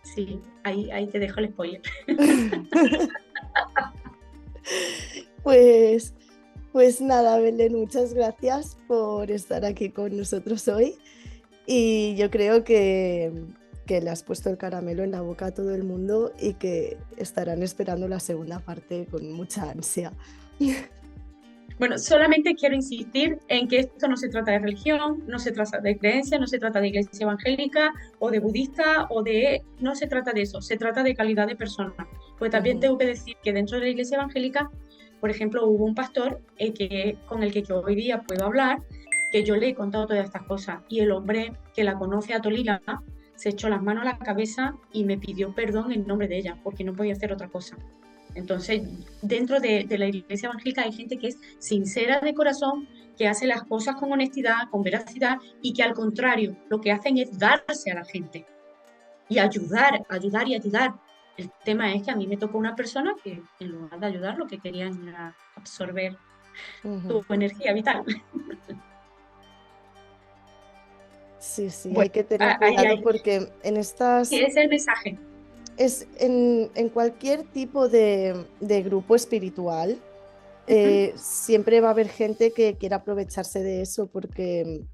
sí, ahí te dejo el spoiler. Pues, pues nada, Belén, muchas gracias por estar aquí con nosotros hoy. Y yo creo que le has puesto el caramelo en la boca a todo el mundo y que estarán esperando la segunda parte con mucha ansia. Bueno, solamente quiero insistir en que esto no se trata de religión, no se trata de creencia, no se trata de iglesia evangélica o de budista o de... No se trata de eso, se trata de calidad de persona. Pues también Ujú. tengo que decir que dentro de la iglesia evangélica, por ejemplo, hubo un pastor con el que yo hoy día puedo hablar, que yo le he contado todas estas cosas y el hombre que la conoce a Tolila se echó las manos a la cabeza y me pidió perdón en nombre de ella porque no podía hacer otra cosa. Entonces, dentro de la iglesia evangélica hay gente que es sincera de corazón, que hace las cosas con honestidad, con veracidad y que al contrario, lo que hacen es darse a la gente y ayudar, ayudar y ayudar. El tema es que a mí me tocó una persona que en lugar de ayudar lo que querían era absorber Ujú. tu energía vital. Sí, sí, hay Bueno, que tener ahí cuidado hay. porque en estas, Ese es el mensaje. en cualquier tipo de grupo espiritual, Ujú. siempre va a haber gente que quiera aprovecharse de eso porque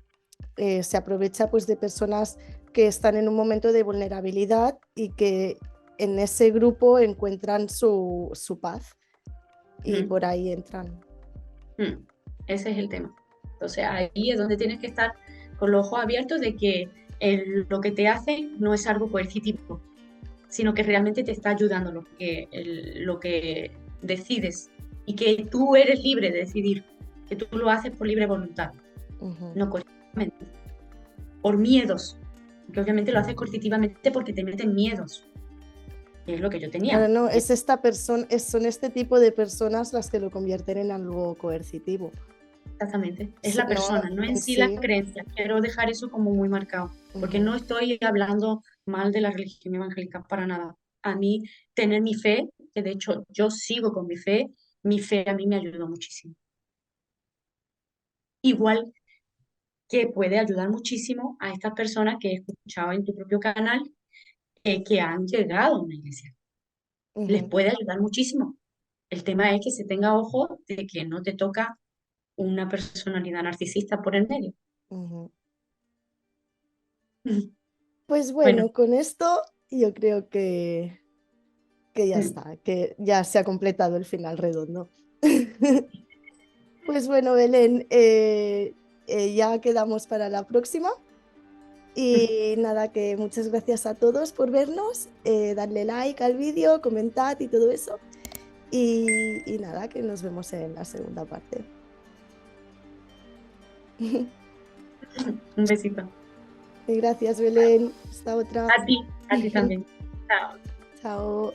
se aprovecha pues de personas que están en un momento de vulnerabilidad y que en ese grupo encuentran su paz y Mm, por ahí entran. mm. Ese es el tema. Entonces ahí es donde tienes que estar con los ojos abiertos de que lo que te hacen no es algo coercitivo, sino que realmente te está ayudando lo que decides y que tú eres libre de decidir, que tú lo haces por libre voluntad, Ujú. no coercitivamente, por miedos, que obviamente lo haces coercitivamente porque te meten miedos, que es lo que yo Claro, tenía. no, es esta persona, son este tipo de personas las que lo convierten en algo coercitivo. Exactamente, es la No, persona, no en en sí la sí. creencia. Quiero dejar eso como muy marcado, porque Ujú, no estoy hablando mal de la religión evangélica para nada. A mí, tener mi fe, que de hecho yo sigo con mi fe a mí me ayudó muchísimo. Igual que puede ayudar muchísimo a estas personas que he escuchado en tu propio canal que han llegado a una iglesia. Les ujú, puede ayudar muchísimo. El tema es que se tenga ojo de que no te toca una personalidad narcisista por el medio. ujú. Pues Bueno, bueno, con esto yo creo que ya mm, está, que ya se ha completado el final redondo. Pues bueno, Belén, ya quedamos para la próxima. Y nada, que muchas gracias a todos por vernos, darle like al vídeo, comentad y todo eso. Y nada, que nos vemos en la segunda parte. un besito. Y gracias, Belén. Hasta otra. A ti también. Chao. Chao.